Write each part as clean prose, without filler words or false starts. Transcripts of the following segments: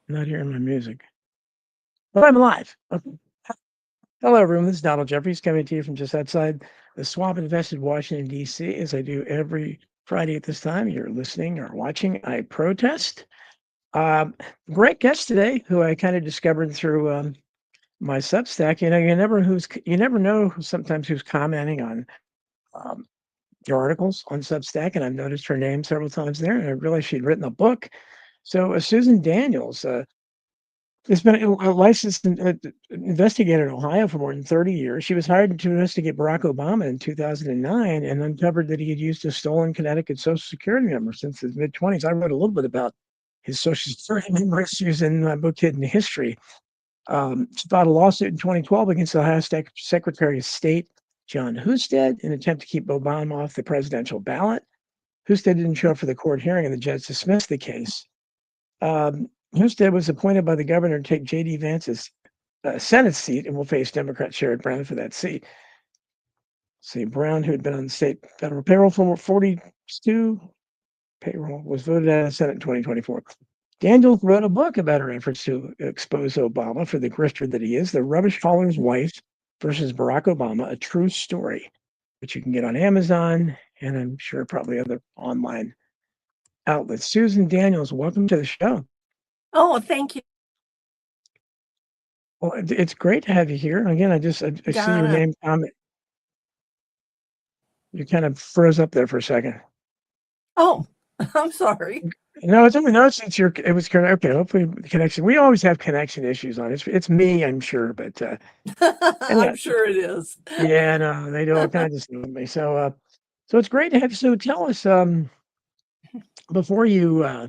Not hearing my music. But I'm live. Okay. Hello, everyone. This is Donald Jeffries coming to you from just outside the swamp infested Washington, D.C., as I do every Friday at this time. You're listening or watching. I protest. Um, Great guest today, who I kind of discovered through my Substack. You never know sometimes who's commenting on um, your articles on Substack, and I've noticed her name several times there, and I realized she'd written a book. So Susan Daniels, has been a licensed investigator in Ohio for more than 30 years. She was hired to investigate Barack Obama in 2009 and uncovered that he had used a stolen Connecticut Social Security number since his mid-20s. I wrote a little bit about his Social Security number issues in my book, Hidden History. She filed a lawsuit in 2012 against the Ohio Secretary of State, John Husted, in an attempt to keep Obama off the presidential ballot. Husted didn't show up for the court hearing, and the judge dismissed the case. Husted was appointed by the governor to take J.D. Vance's Senate seat and will face Democrat Sherrod Brown for that seat. See, Brown, who had been on the state federal payroll for 42 payroll, was voted out of the Senate in 2024. Daniels wrote a book about her efforts to expose Obama for the grifter that he is, The Rubbish Hauler's Wife versus Barack Obama, a true story, which you can get on Amazon and I'm sure probably other online outlets. Susan Daniels, welcome to the show. Oh, thank you. Well, it's great to have you here. Again, I see your name comment. You kind of froze up there for a second. Oh, I'm sorry. No, it was okay. Hopefully the connection. We always have connection issues on it. It's me, I'm sure, but I'm sure it is. Yeah, no, they do all kinds of stuff with me. So it's great to have you. So tell us, before you,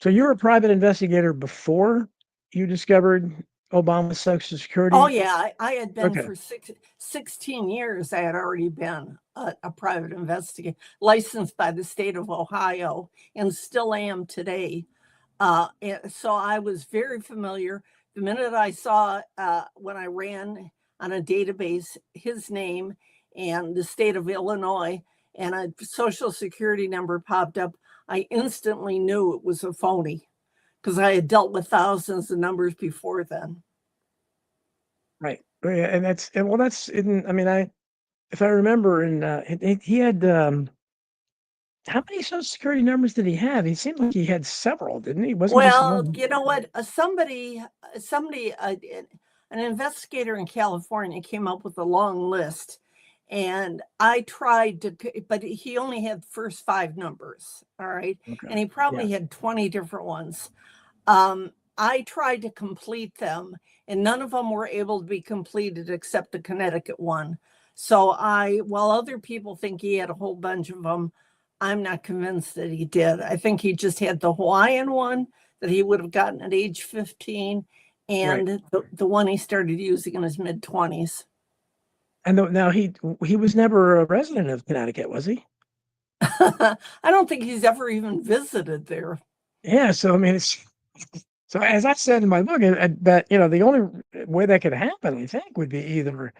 so you were a private investigator before you discovered Obama's Social Security? Oh, yeah. I had been Okay. for 16 years. I had already been a private investigator, licensed by the state of Ohio, and still am today. So I was very familiar. The minute I saw, when I ran on a database, his name and the state of Illinois, and a social security number popped up, I instantly knew it was a phony because I had dealt with thousands of numbers before then. Right. Yeah, and that's I mean, if I remember, he had how many Social Security numbers did he have? He seemed like he had several, didn't he? Wasn't just Well, one. you know what? An investigator in California came up with a long list, and I tried to, but he only had first 5 numbers. All right. Okay. And he probably Yeah. had 20 different ones. I tried to complete them, and none of them were able to be completed except the Connecticut one. So while other people think he had a whole bunch of them, I'm not convinced that he did. I think he just had the Hawaiian one that he would have gotten at age 15 and the one he started using in his mid-20s. And now he was never a resident of Connecticut, was he? I don't think he's ever even visited there. Yeah, so I mean, so as I said in my book, that the only way that could happen, I think, would be either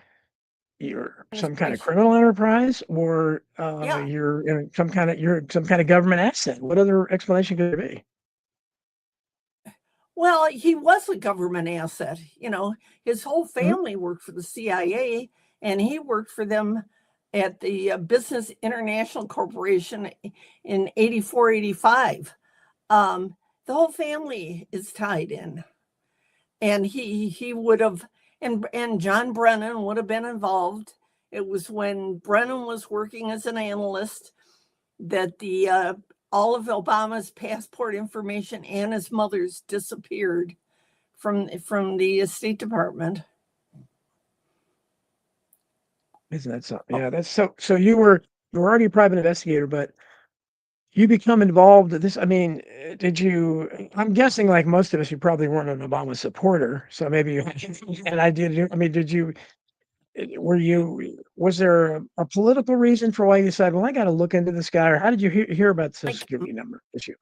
you're some kind of criminal enterprise or you're some kind of government asset. What other explanation could there be? Well, he was a government asset. His whole family worked for the CIA, and he worked for them at the Business International Corporation in 84, 85. The whole family is tied in. And he would have, and John Brennan would have been involved. It was when Brennan was working as an analyst that all of Obama's passport information and his mother's disappeared from the State Department. Isn't that something? Yeah, that's so you were already a private investigator, but you become involved in this. I mean, I'm guessing like most of us, you probably weren't an Obama supporter. So maybe you had an idea. I mean, was there a political reason for why you decided, well, I got to look into this guy, or how did you hear about the Social Security number issue?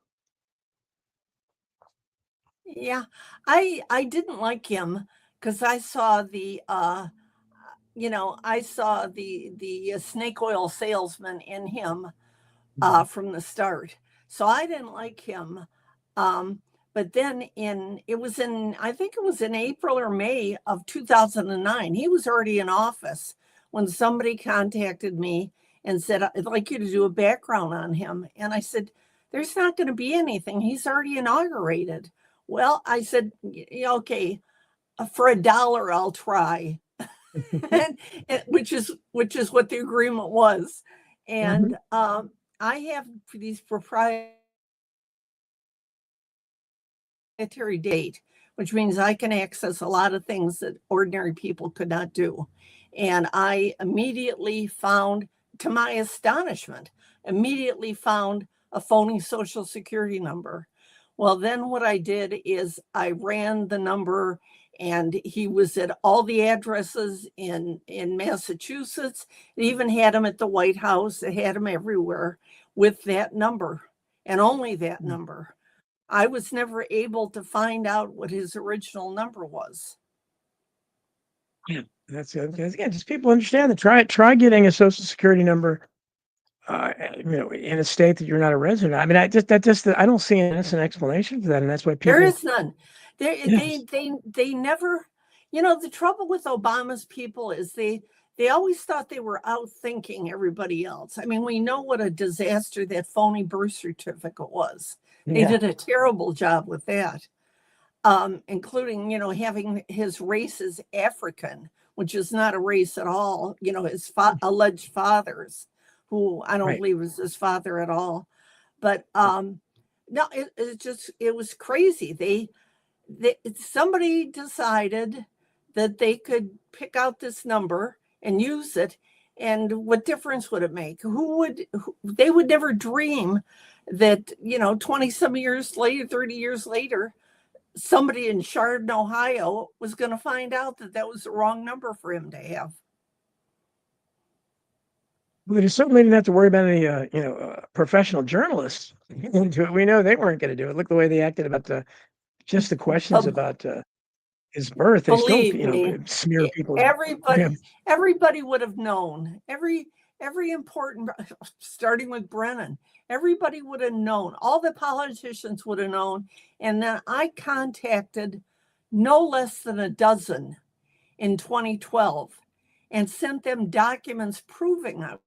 Yeah, I didn't like him because I saw the snake oil salesman in him from the start. So I didn't like him. But then I think it was in April or May of 2009, he was already in office when somebody contacted me and said, I'd like you to do a background on him. And I said, there's not going to be anything. He's already inaugurated. Well, I said, okay, for $1, I'll try. Which is what the agreement was. And I have these proprietary date, which means I can access a lot of things that ordinary people could not do. And I immediately found, to my astonishment, a phony social security number. Well, then what I did is I ran the number, and he was at all the addresses in Massachusetts. It even had him at the White House. It had him everywhere with that number and only that number. I was never able to find out what his original number was. Yeah, that's it. Yeah, just people understand that. Try getting a social security number, in a state that you're not a resident. I mean, I don't see an innocent explanation for that, and that's why people. There is none. Yes. They never. The trouble with Obama's people is they always thought they were outthinking everybody else. I mean, we know what a disaster that phony birth certificate was. They did a terrible job with that, including, having his race is African, which is not a race at all. His alleged fathers, who I don't Right. believe was his father at all. But no, it was crazy. Somebody decided that they could pick out this number and use it. And what difference would it make? They would never dream that, 20 some years later, 30 years later, somebody in Chardon, Ohio was going to find out that was the wrong number for him to have. Well, they certainly didn't have to worry about any, professional journalists into it. We know they weren't going to do it. Look the way they acted about just the questions about his birth. They still, Believe me, smear people. everybody would have known. Every important, starting with Brennan, everybody would have known. All the politicians would have known. And then I contacted no less than a dozen in 2012 and sent them documents proving that.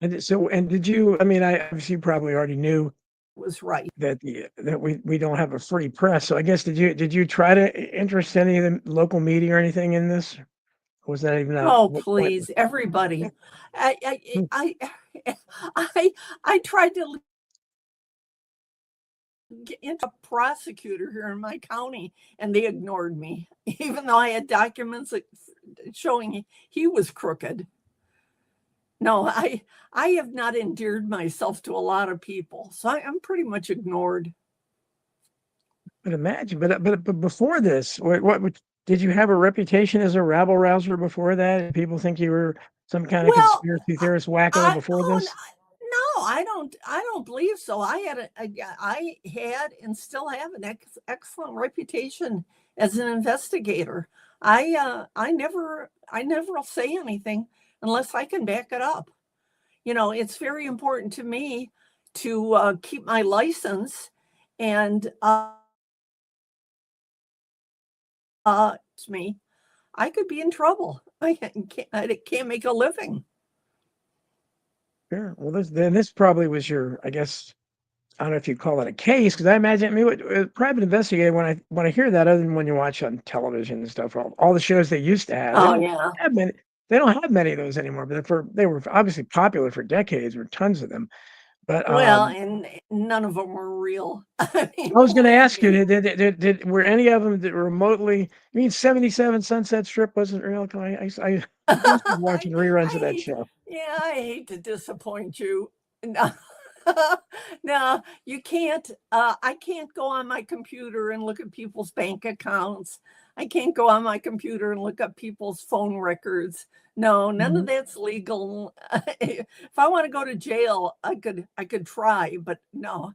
And did you? I mean, I obviously probably already knew was right that we don't have a free press. So I guess did you try to interest any of the local media or anything in this? Or was that even please, everybody. I tried to get into a prosecutor here in my county, and they ignored me, even though I had documents showing he was crooked. No, I have not endeared myself to a lot of people, so I'm pretty much ignored. But imagine, but before this, what did you have a reputation as a rabble rouser before that? People think you were some kind of conspiracy theorist wacko before this? No, I don't believe so. I had and still have an excellent reputation as an investigator. I never say anything unless I can back it up. It's very important to me to keep my license, and it's me. I could be in trouble. I can't make a living. Sure. Well, this probably was your, I guess, I don't know if you'd call it a case, because I imagine, a private investigator, when I hear that, other than when you watch on television and stuff, all the shows they used to have, they don't have many of those anymore, but they were obviously popular for decades, or tons of them. But and none of them were real. I was going to ask you, were any of them that remotely? I mean, 77 Sunset Strip wasn't real. I was watching reruns of that show. Yeah, I hate to disappoint you. No, no, you can't. I can't go on my computer and look at people's bank accounts. I can't go on my computer and look up people's phone records. No, none of that's legal. If I want to go to jail, I could try, but no.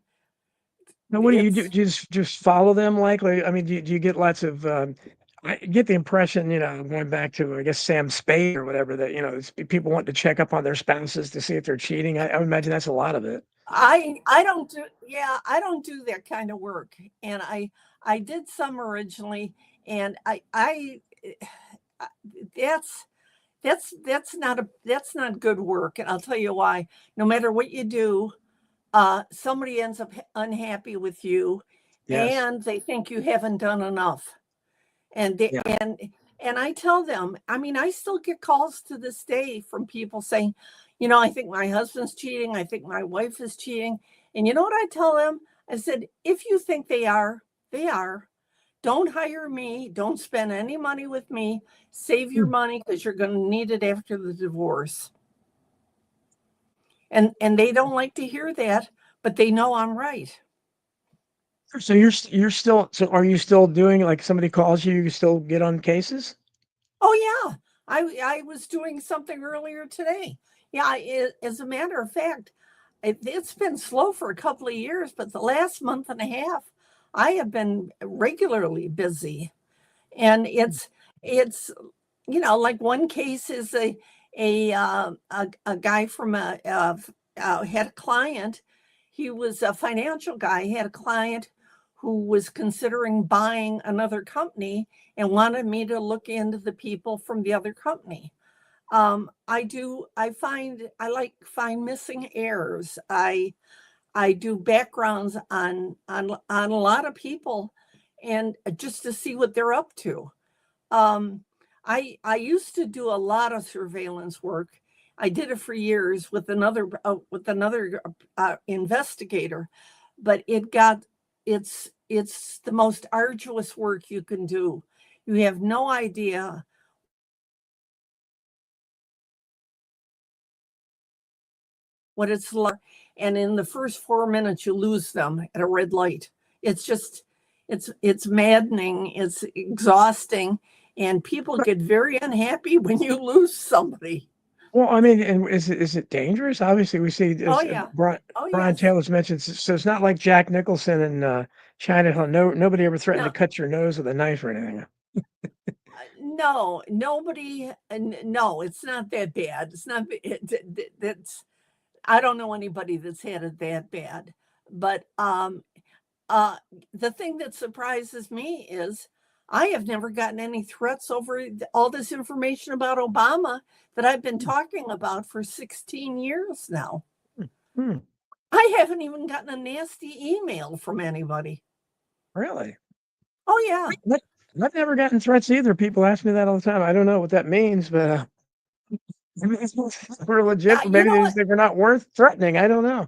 Now, what do you do? Just follow them? Likely, I mean, do you get lots of? I get the impression, going back to, I guess, Sam Spade or whatever, that people want to check up on their spouses to see if they're cheating. I would imagine that's a lot of it. I don't do, yeah, I don't do that kind of work. And I did some originally, and I that's that's not good work, and I'll tell you why. No matter what you do, somebody ends up unhappy with you, Yes. and they think you haven't done enough. And they, Yeah. and I tell them, I mean, I still get calls to this day from people saying, I think my husband's cheating, I think my wife is cheating. And you know what I tell them? I said, if you think they are, they are. Don't hire me. Don't spend any money with me. Save your Hmm. money because you're going to need it after the divorce. And they don't like to hear that, but they know I'm right. So you're still, so are you still doing, like, somebody calls you, you still get on cases? Oh yeah, I was doing something earlier today. Yeah, as a matter of fact, it's been slow for a couple of years, but the last month and a half, I have been regularly busy, and it's like one case is a guy from had a client. He was a financial guy. He had a client who was considering buying another company and wanted me to look into the people from the other company. I find missing errors. I do backgrounds on a lot of people, and just to see what they're up to. Um, I used to do a lot of surveillance work. I did it for years with another investigator, but it's the most arduous work you can do. You have no idea what it's like, and in the first 4 minutes you lose them at a red light. It's just it's maddening. It's exhausting, and people But, get very unhappy when you lose somebody. well, I mean, and is it dangerous? Obviously, we see, Oh as yeah. Oh Brian yes. Taylor's mentioned, so it's not like Jack Nicholson in Chinatown. No, nobody ever threatened to No, cut your nose with a knife or anything. no, nobody. No, it's not that bad. It's not. That's. I don't know anybody that's had it that bad. But uh, the thing that surprises me is I have never gotten any threats over all this information about Obama that I've been talking about for 16 years now. Hmm. Hmm. I haven't even gotten a nasty email from anybody. Really? Oh yeah. But I've never gotten threats either. People ask me that all the time. I don't know what that means, but maybe it's we're legit. You Maybe know they what? just think we're not worth threatening. I don't know.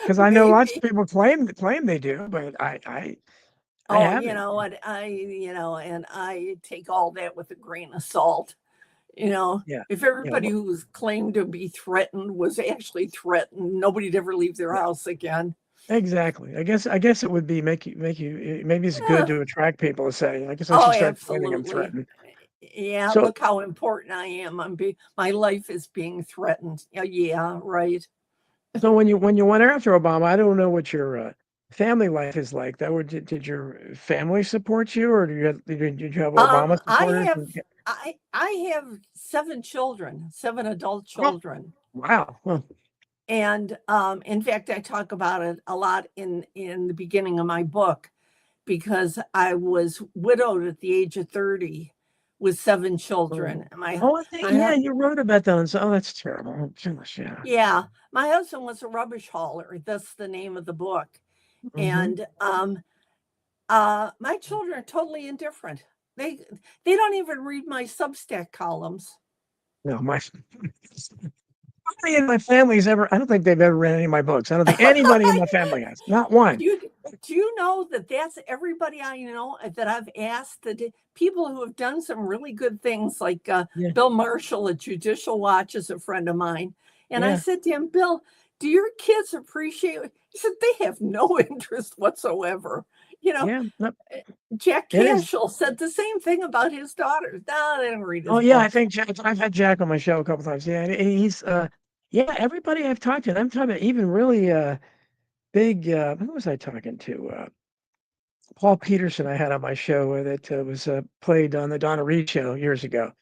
Because I know lots of Maybe. people claim they do, but I Oh, you haven't. know what? And I take all that with a grain of salt. Yeah. If Yeah. everybody who was claimed to be threatened was actually threatened, nobody'd ever leave their Yeah. house again. Exactly. I guess it would be maybe it's good Uh, to attract people to say, I guess I oh, should start claiming I'm absolutely. threatened. Yeah, So look how important I am. My life is being threatened. Yeah, yeah, right. so when you went after Obama, I don't know what your family life is like. That would did your family support you, or did you have Obama I supporters? have I have 7 children, 7 adult Oh, children. wow. Well, And in fact, I talk about it a lot in the beginning of my book, because I was widowed at the age of 30 with 7 children. oh, My oh, I think, my yeah, hu- you wrote about that. Oh, that's terrible. Oh, gosh, yeah. yeah, my husband was a rubbish hauler. That's the name of the book. Hmm. And my children are totally indifferent. They they don't even read my Substack columns. No, nobody in my family's ever. I don't think they've ever read any of my books. I don't think anybody in my family has. Not one. You do you know that that's everybody I know that I've asked, that people who have done some really good things, like Yeah, Bill Marshall at Judicial Watch is a friend of mine. And I yeah, said to him, Bill, do your kids appreciate it? He said, they have no interest whatsoever. You know, yeah. No, Jack it is. Cantrell said the same thing about his daughters. No, they don't read Oh his yeah, I books. think I've had Jack on my show a couple times. Yeah, and he's yeah, everybody I've talked to, I'm talking about even really big who was I talking to? Paul Peterson I had on my show that was played on the Donna Reed show years ago.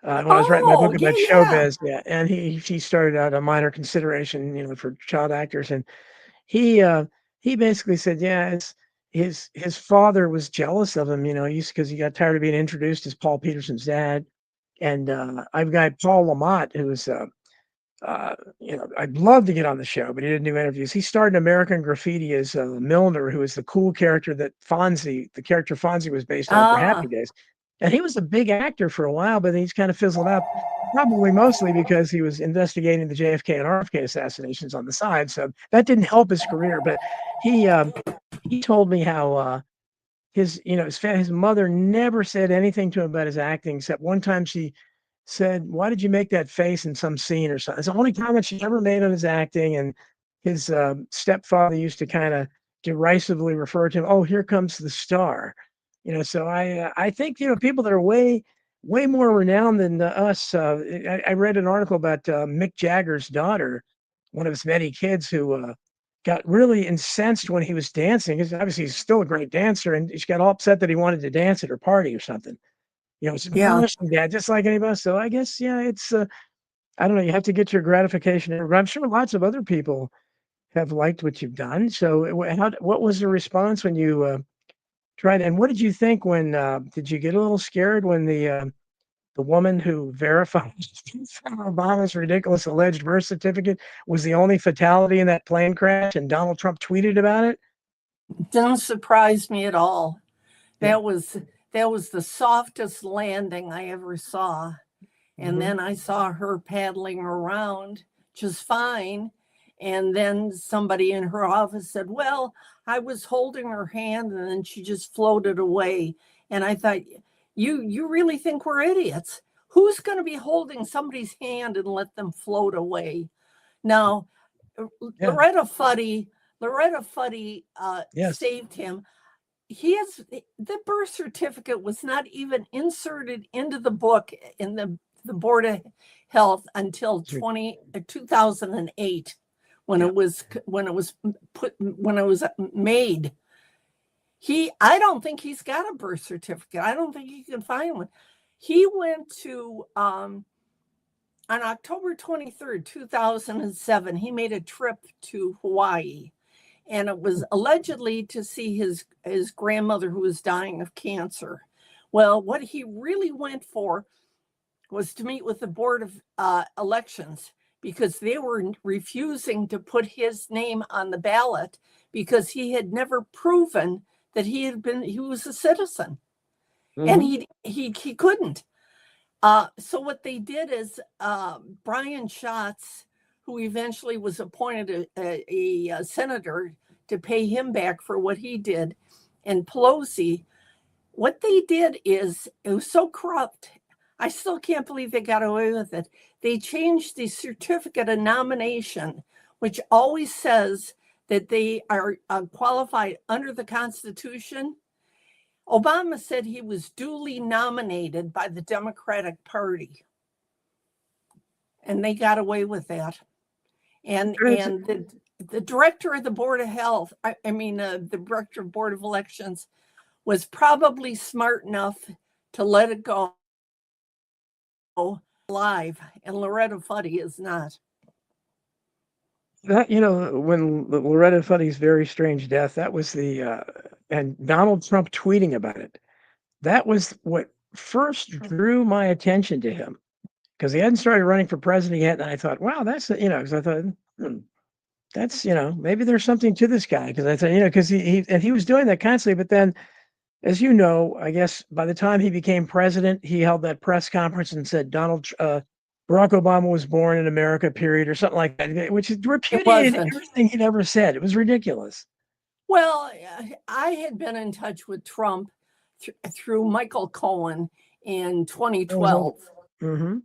when I was writing my book Yeah, about yeah. showbiz. Yeah, and he started out a minor consideration, for child actors, and he uh, he basically said, yeah, it's his father was jealous of him, because he got tired of being introduced as Paul Peterson's dad, and I've got Paul Lamont, who is I'd love to get on the show, but he didn't do interviews. He starred in American Graffiti as Milner, who is the cool character that the character Fonzie was based on for Happy Ah, Days. And he was a big actor for a while, but he's kind of fizzled out, probably mostly because he was investigating the JFK and RFK assassinations on the side. So that didn't help his career. But he told me how his mother never said anything to him about his acting, except one time she said, "Why did you make that face in some scene or something?" It's the only comment she ever made on his acting, and his, stepfather used to kinda derisively refer to him, "Oh, here comes the star." So I think, people that are way more renowned than, us, I read an article about, Mick Jagger's daughter, one of his many kids who, got really incensed when he was dancing, 'cause obviously he's still a great dancer, and she got all upset that he wanted to dance at her party or something. It's yeah. embarrassing, dad, just like any of us. So I guess, yeah, it's, I don't know, you have to get your gratification, but I'm sure lots of other people have liked what you've done. So what was the response when you, tried, and what did you think when, did you get a little scared when the woman who verified Obama's ridiculous alleged birth certificate was the only fatality in that plane crash and Donald Trump tweeted about it? Didn't surprise me at all. Yeah. That was that was the softest landing I ever saw. And Mhm. then I saw her paddling around just fine. And then somebody in her office said, "Well, I was holding her hand and then she just floated away." And I thought, you really think we're idiots? Who's going to be holding somebody's hand and let them float away? Now, Yeah. Loretta Fuddy Yes. saved him. The birth certificate was not even inserted into the book in the Board of Health until Sure. 2008 Yeah. when it was made. I don't think he's got a birth certificate. I don't think he can find one. He went to on October 23rd, 2007, he made a trip to Hawaii, and it was allegedly to see his grandmother who was dying of cancer. Well, what he really went for was to meet with the Board of Elections because they were refusing to put his name on the ballot because he had never proven that he was a citizen, and Mhm. he couldn't. So what they did is Brian Schatz, who eventually was appointed a senator to pay him back for what he did, and Pelosi, what they did is it was so corrupt. I still can't believe they got away with it. They changed the certificate of nomination, which always says that they are qualified under the Constitution. Obama said he was duly nominated by the Democratic Party, and they got away with that. And It's the director of the Board of Health, the director of Board of Elections, was probably smart enough to let it go live, and Loretta Fuddy is not. That, when Loretta Fuddy's very strange death, that was and Donald Trump tweeting about it. That was what first drew my attention to him because he hadn't started running for president yet. And I thought, wow, because I thought, that's, maybe there's something to this guy. Because I thought, because he was doing that constantly. But then, as you know, I guess by the time he became president, he held that press conference and said Barack Obama was born in America, period, or something like that, which It repudiated wasn't. everything he'd ever said. It was ridiculous. Well, I had been in touch with Trump through Michael Cohen in That was all. 2012, Mm-hmm.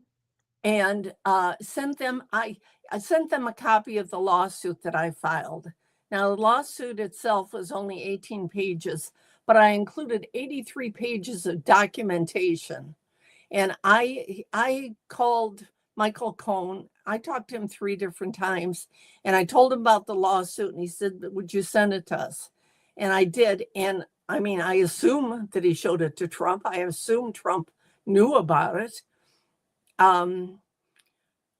and I sent them a copy of the lawsuit that I filed. Now, the lawsuit itself was only 18 pages, but I included 83 pages of documentation. And I called Michael Cohen. I talked to him 3 different times, and I told him about the lawsuit, and he said, "Would you send it to us?" And I did. And I assume that he showed it to Trump. I assume Trump knew about it. Um,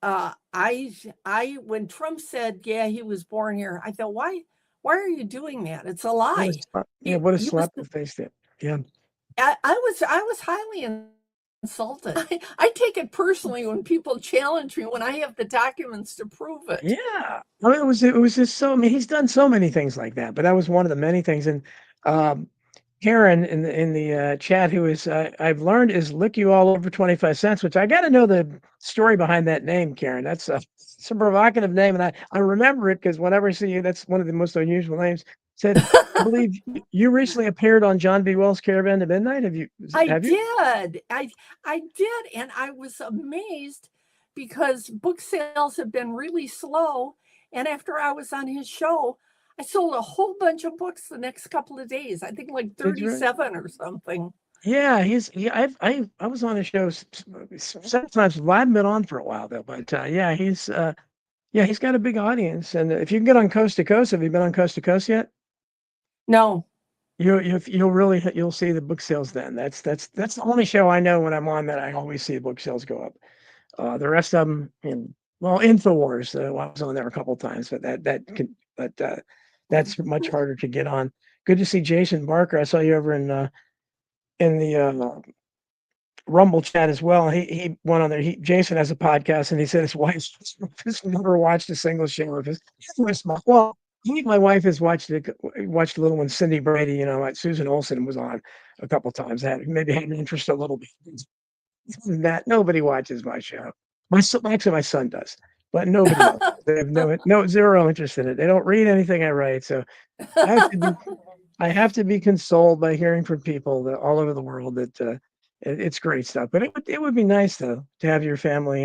when Trump said, yeah, he was born here, I thought, why are you doing that? It's a lie. What a He was, slap in the face there. Yeah. I was highly insulted. I take it personally when people challenge me when I have the documents to prove it. Yeah. I mean, it was just so, I mean, he's done so many things like that, but that was one of the many things. And um, Karen in the chat, who is I've learned is lick you all over 25 cents, which I got to know the story behind that name, Karen. That's it's a provocative name, and I remember it because whenever I see you, that's one of the most unusual names. Said, I believe you recently appeared on John B. Wells' Caravan to Midnight. Have you? I Have you? did. I did, and I was amazed because book sales have been really slow. And after I was on his show, I sold a whole bunch of books the next couple of days. I think like Did you? 37 or something. Yeah, I was on the show several times. I haven't been on for a while though, but yeah, he's got a big audience. And if you can get on Coast to Coast, have you been on Coast to Coast yet? No. You'll really you'll see the book sales then. That's the only show I know when I'm on that I always see book sales go up. The rest of them, well, Infowars, I was on there a couple times, but that's much harder to get on. Good to see Jason Barker. I saw you over in the Rumble chat as well. He went on there. Jason has a podcast, and he said his wife has never watched a single show of his. Well, I think my wife has watched a little when Cindy Brady, like Susan Olsen was on a couple times. Maybe had an interest a little bit. That nobody watches my show. Actually, my son does, but nobody else. They have no zero interest in it. They don't read anything I write, so I have to be I have to be consoled by hearing from people that all over the world that it's great stuff. But it would be nice though to have your family,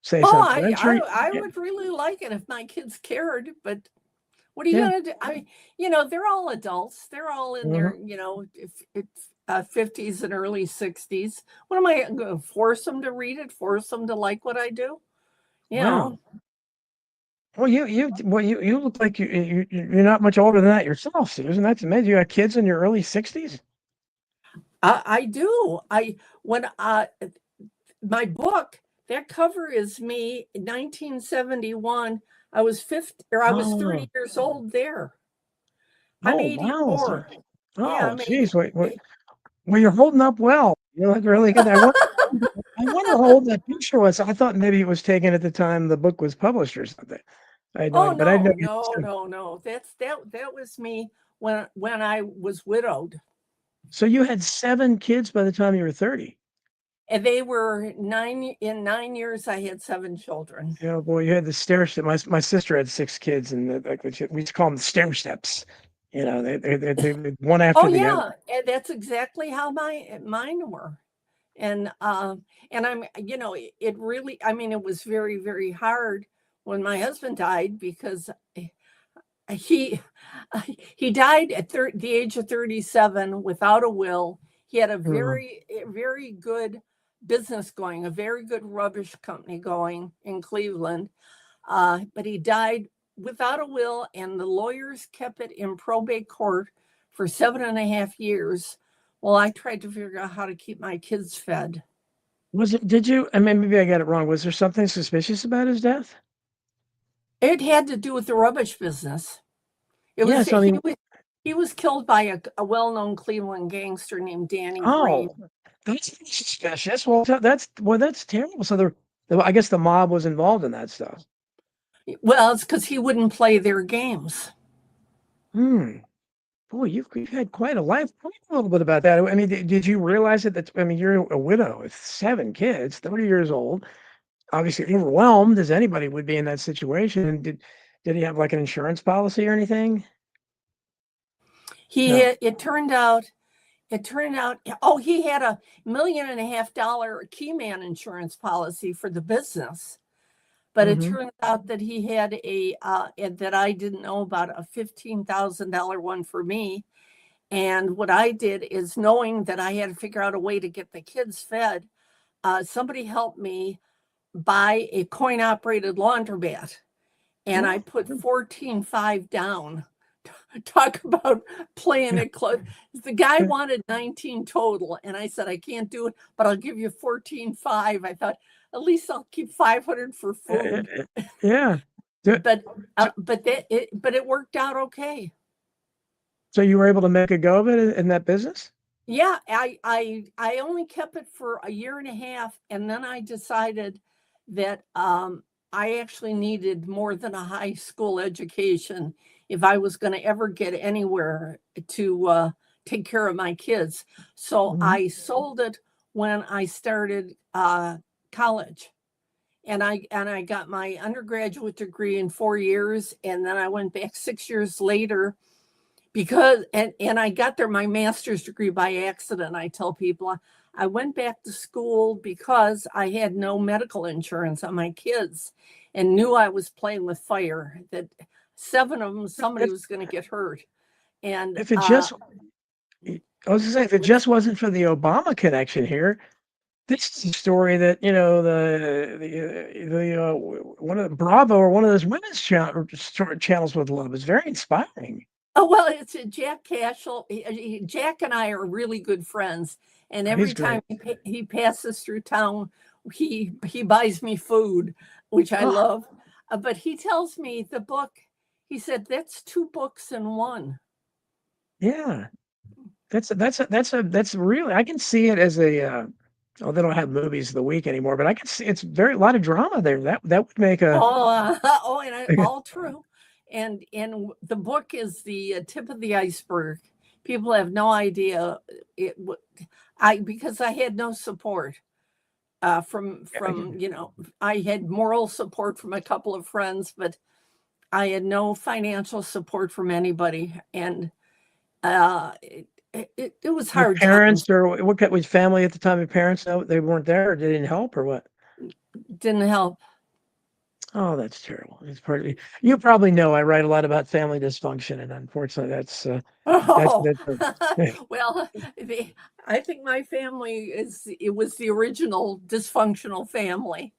say Oh, something. I'm sure. I Yeah. would really like it if my kids cared, but what are you Yeah. going to do? They're all adults. They're all in Mhm. their, if it's 50s and early 60s. What am I going to force them to read it? Force them to like what I do? You Wow. know, You look like you're not much older than that yourself, Susan. That's amazing. You got kids in your early 60s. I do. When my book, that cover is me in 1971. I was 50 or I was 30 Oh, years old there. I'm oh, wow. 84. Yeah, Oh, I'm geez. 80. Wait. Well, you're holding up well. You look really good. I wonder how old that picture was. I thought maybe it was taken at the time the book was published or something. I had no Oh idea, but I know no, you. no, no, no. That was me when I was widowed. So you had 7 kids by the time you were 30. And they were 9 years I had 7 children. Oh boy, you had the stair step. My sister had 6 kids, and we used to call them stair steps. They one Oh after the other. yeah, and that's exactly how mine were. And I'm it really, I mean, it was very, very hard when my husband died because he he died at the age of 37 without a will. He had a Mhm. very good business going, a very good rubbish company going in Cleveland. But he died without a will, and the lawyers kept it in probate court for 7.5 years. Well, I tried to figure out how to keep my kids fed. Did you, I mean, maybe I got it wrong. Was there something suspicious about his death? It had to do with the rubbish business. It Yeah, was so I mean, he was killed by a well-known Cleveland gangster named Danny Green. oh, that's suspicious. Well, that's terrible. So I guess the mob was involved in that stuff. Well, it's because he wouldn't play their games. Hmm. Boy, you've had quite a life. Tell me a little bit about that. I mean, did you realize it? I mean, you're a widow with 7 kids, 30 years old, obviously overwhelmed as anybody would be in that situation. And did he have like an insurance policy or anything? He No. it turned out, oh, he had $1.5 million Keyman insurance policy for the business. But it Hmm. turns out that he had that I didn't know about, a $15,000 one for me. And what I did is, knowing that I had to figure out a way to get the kids fed, somebody helped me buy a coin operated laundromat. And I Well, put 14.5 down. Talk about playing yeah, it close. The guy yeah. wanted 19 total, and I said, I can't do it, but I'll give you 14.5. I thought, at least I'll keep 500 for food. Yeah. So But it worked out okay. so you were able to make a go of it in that business? Yeah, I only kept it for a year and a half, and then I decided that I actually needed more than a high school education if I was going to ever get anywhere to take care of my kids. So Mhm. I sold it when I started college. And I got my undergraduate degree in 4 years, and then I went back 6 years later because and I got there my master's degree by accident. I tell people I went back to school because I had no medical insurance on my kids and knew I was playing with fire, that 7 of them somebody If was going to get hurt. And if it just I was gonna say, if it just wasn't for the Obama connection here, this is a story that, one of the Bravo or one of those women's channels would love. It's very inspiring. oh, well, it's Jack Cashel. Jack and I are really good friends, and He's every time great. he passes through town, he buys me food, which I Oh, love. But he tells me the book. He said that's 2 books in one. yeah. That's really I can see it as a, oh, they don't have movies of the week anymore, but I can see it's very a lot of drama there. That would make a All true. And the book is the tip of the iceberg. People have no idea it. I because I had no support. From I had moral support from a couple of friends, but I had no financial support from anybody, and it was your hard times. parents or what was family at the time, your parents, no, they weren't there or they didn't help or what? Didn't help. Oh, that's terrible. It's part of you probably know I write a lot about family dysfunction, and unfortunately, Oh, that's a well, I think my family it was the original dysfunctional family.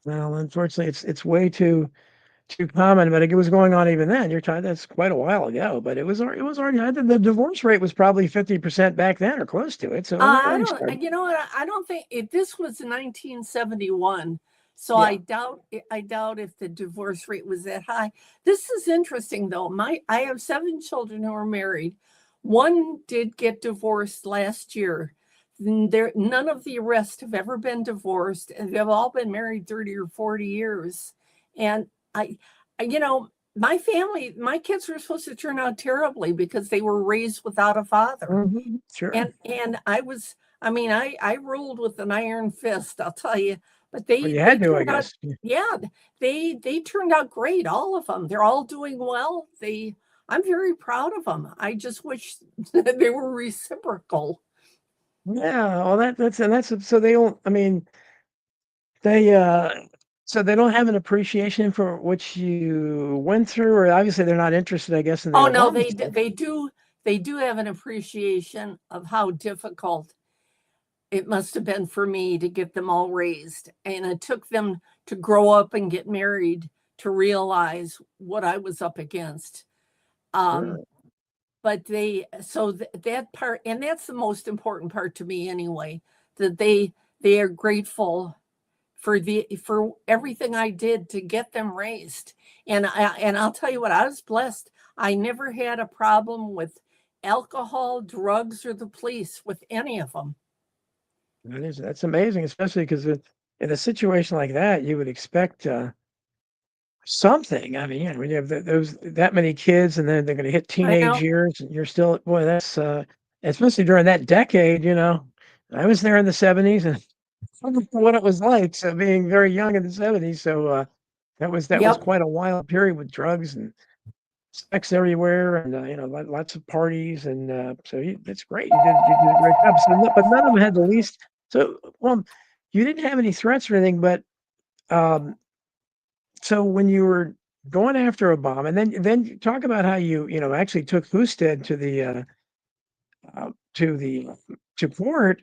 well, unfortunately, it's way too common, but it was going on even then. You're talking that's quite a while ago, but it was already I think the divorce rate was probably 50% back then or close to it, so it I already don't, started. you know what? I don't think this was 1971. So Yeah. I doubt if the divorce rate was that high. This is interesting though. I have 7 children who are married. One did get divorced last year. None of the rest have ever been divorced, and they've all been married 30 or 40 years. And I, my family, my kids were supposed to turn out terribly because they were raised without a father. Mhm. Sure. And I ruled with an iron fist, I'll tell you. But Well, you they had to, I turned out, guess. Yeah. yeah, they turned out great, all of them. They're all doing well. I'm very proud of them. I just wish they were reciprocal. Yeah, well, that's so they don't I mean, they, so they don't have an appreciation for what you went through, or obviously they're not interested, I guess, in the Oh no, Obama stuff. they do have an appreciation of how difficult it must have been for me to get them all raised. And it took them to grow up and get married to realize what I was up against. Um, Sure. but that part, and that's the most important part to me anyway, that they are grateful for everything I did to get them raised. And I'll tell you what, I was blessed. I never had a problem with alcohol, drugs, or the police with any of them. That's amazing, especially because in a situation like that, you would expect, something. I mean, when you have those that many kids and then they're gonna hit I teenage know. years and you're still boy, that's, especially during that decade, I was there in the '70s and I don't know what it was like, so being very young in the '70s, so, that was Yep. quite a wild period with drugs and sex everywhere and, lots of parties and, so you that's great. You did a great job. So, no but none of them had the least so, well, you didn't have any threats or anything, but, um so when you were going after a bomb, and then you talk about how actually took Husted to the to court,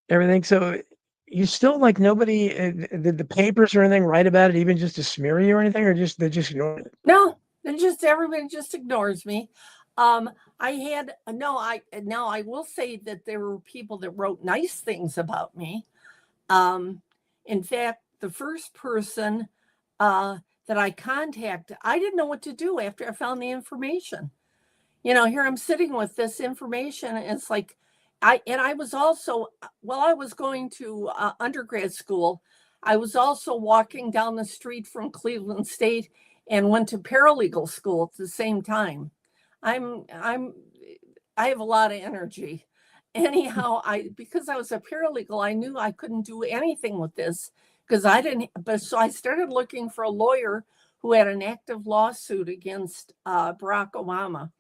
everything. So you still like nobody did the papers or anything write about it, even just to smear you or anything, or just they just ignored it. No, they just everybody just ignores me. I had no, I now I will say that there were people that wrote nice things about me. Um, in fact, the first person that I contacted, I didn't know what to do after I found the information. Here I'm sitting with this information, and it's like, I was also, while I was going to undergrad school, I was also walking down the street from Cleveland State and went to paralegal school at the same time. I have a lot of energy. Anyhow, because I was a paralegal, I knew I couldn't do anything with this because I didn't. But so I started looking for a lawyer who had an active lawsuit against Barack Obama.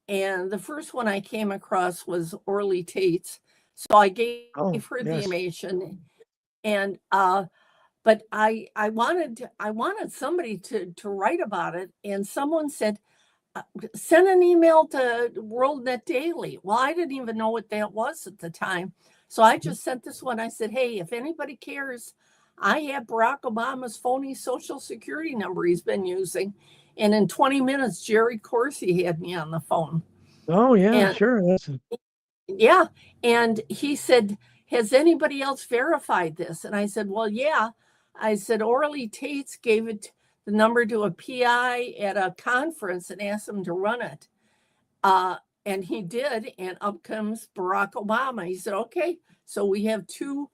And the first one I came across was Orly Tate's. So I gave Oh, her the yes. information, and but I wanted somebody to write about it, and someone said, send an email to WorldNet Daily. Well, I didn't even know what that was at the time. So I just sent this one. I said, hey, if anybody cares, I have Barack Obama's phony social security number he's been using. And in 20 minutes, Jerry Corsi had me on the phone. Oh, yeah, And sure. yeah. And he said, has anybody else verified this? And I said, well, yeah. I said, Orly Tate's gave it the number to a PI at a conference and asked him to run it. And he did. And up comes Barack Obama. He said, okay, so we have two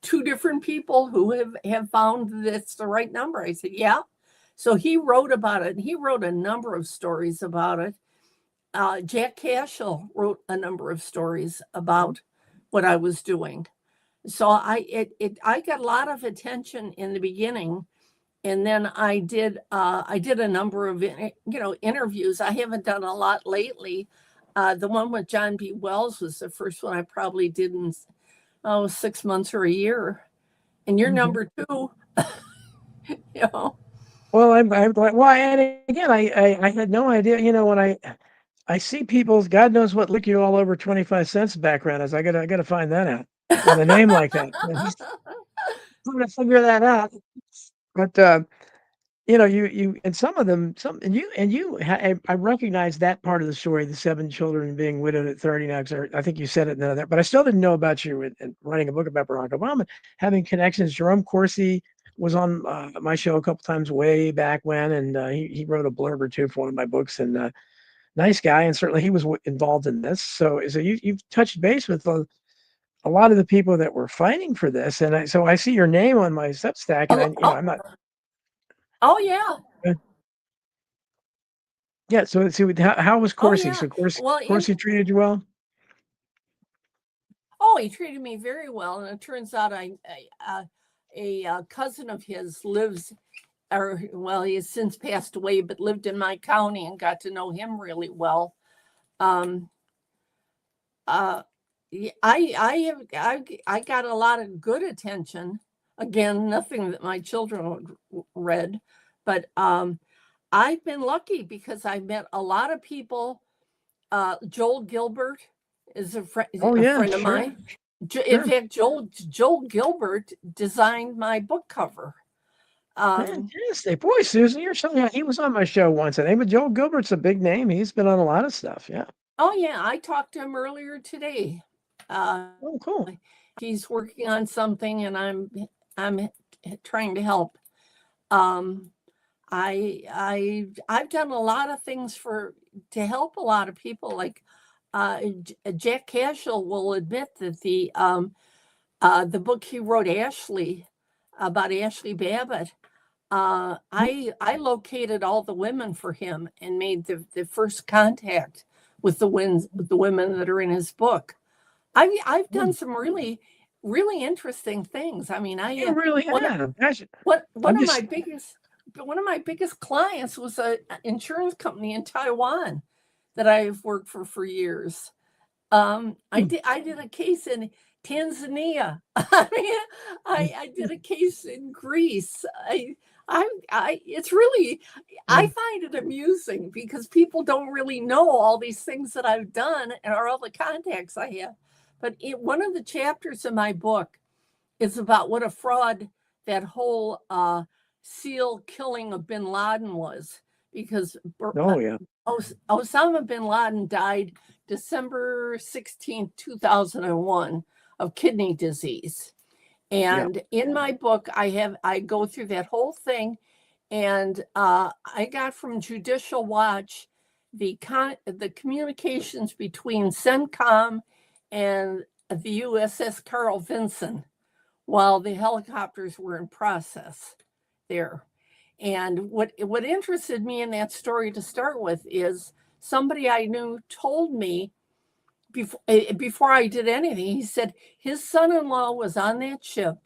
different people who have found that's the right number. I said, yeah. So he wrote about it. He wrote a number of stories about it. Jack Cashel wrote a number of stories about what I was doing. So I got a lot of attention in the beginning, and then I did a number of interviews. I haven't done a lot lately. The one with John B. Wells was the first one I probably did in 6 months or a year. And you're number two. you know. Well, I'm glad. Well, and again, I had no idea. When I see people's God knows what lick you all over 25 cents background is. I gotta find that out with a name like that. I'm gonna figure that out. But you and some of them, I recognize that part of the story, the 7 children being widowed at 30 now. 'Cause I think you said it in there, but I still didn't know about you and writing a book about Barack Obama, having connections. Jerome Corsi was on my show a couple times way back when, and he wrote a blurb or two for one of my books, and nice guy, and certainly he was involved in this. So you've touched base with a lot of the people that were fighting for this, and so I see your name on my Substack, and I'm not. Oh yeah. Yeah. So let's see. How was Oh Corsi? yeah. So Well, Corsi treated you well. Oh, he treated me very well, and it turns out a cousin of his lives, or well, he has since passed away, but lived in my county, and got to know him really well. Um, uh, I got a lot of good attention. Again, nothing that my children read, but I've been lucky because I met a lot of people. Joel Gilbert is a Oh yeah, friend of sure, mine. In sure. fact, Joel Gilbert designed my book cover. Fantastic. Boy, Susan, you're so yeah, he was on my show once. And name of Joel Gilbert's a big name. He's been on a lot of stuff. Yeah. Oh yeah, I talked to him earlier today. Oh, cool. He's working on something, and I'm trying to help. Um, I've done a lot of things to help a lot of people. Like Jack Cashel will admit that the book he wrote, Ashley, about Ashley Babbitt, I located all the women for him and made the first contact with the women that are in his book. I've done some really interesting things. I mean, You really have. Gosh, one of my biggest clients was an insurance company in Taiwan that I've worked for years. I did a case in Tanzania. I mean, I did a case in Greece. It's really, I find it amusing because people don't really know all these things that I've done or all the contacts I have. But one of the chapters in my book is about what a fraud that whole SEAL killing of bin Laden was, because Oh yeah. Osama bin Laden died December 16th, 2001 of kidney disease. And in my book, I go through that whole thing, and I got from Judicial Watch the communications between CENTCOM and the USS Carl Vinson while the helicopters were in process there. And what interested me in that story to start with is somebody I knew told me before I did anything. He said his son-in-law was on that ship,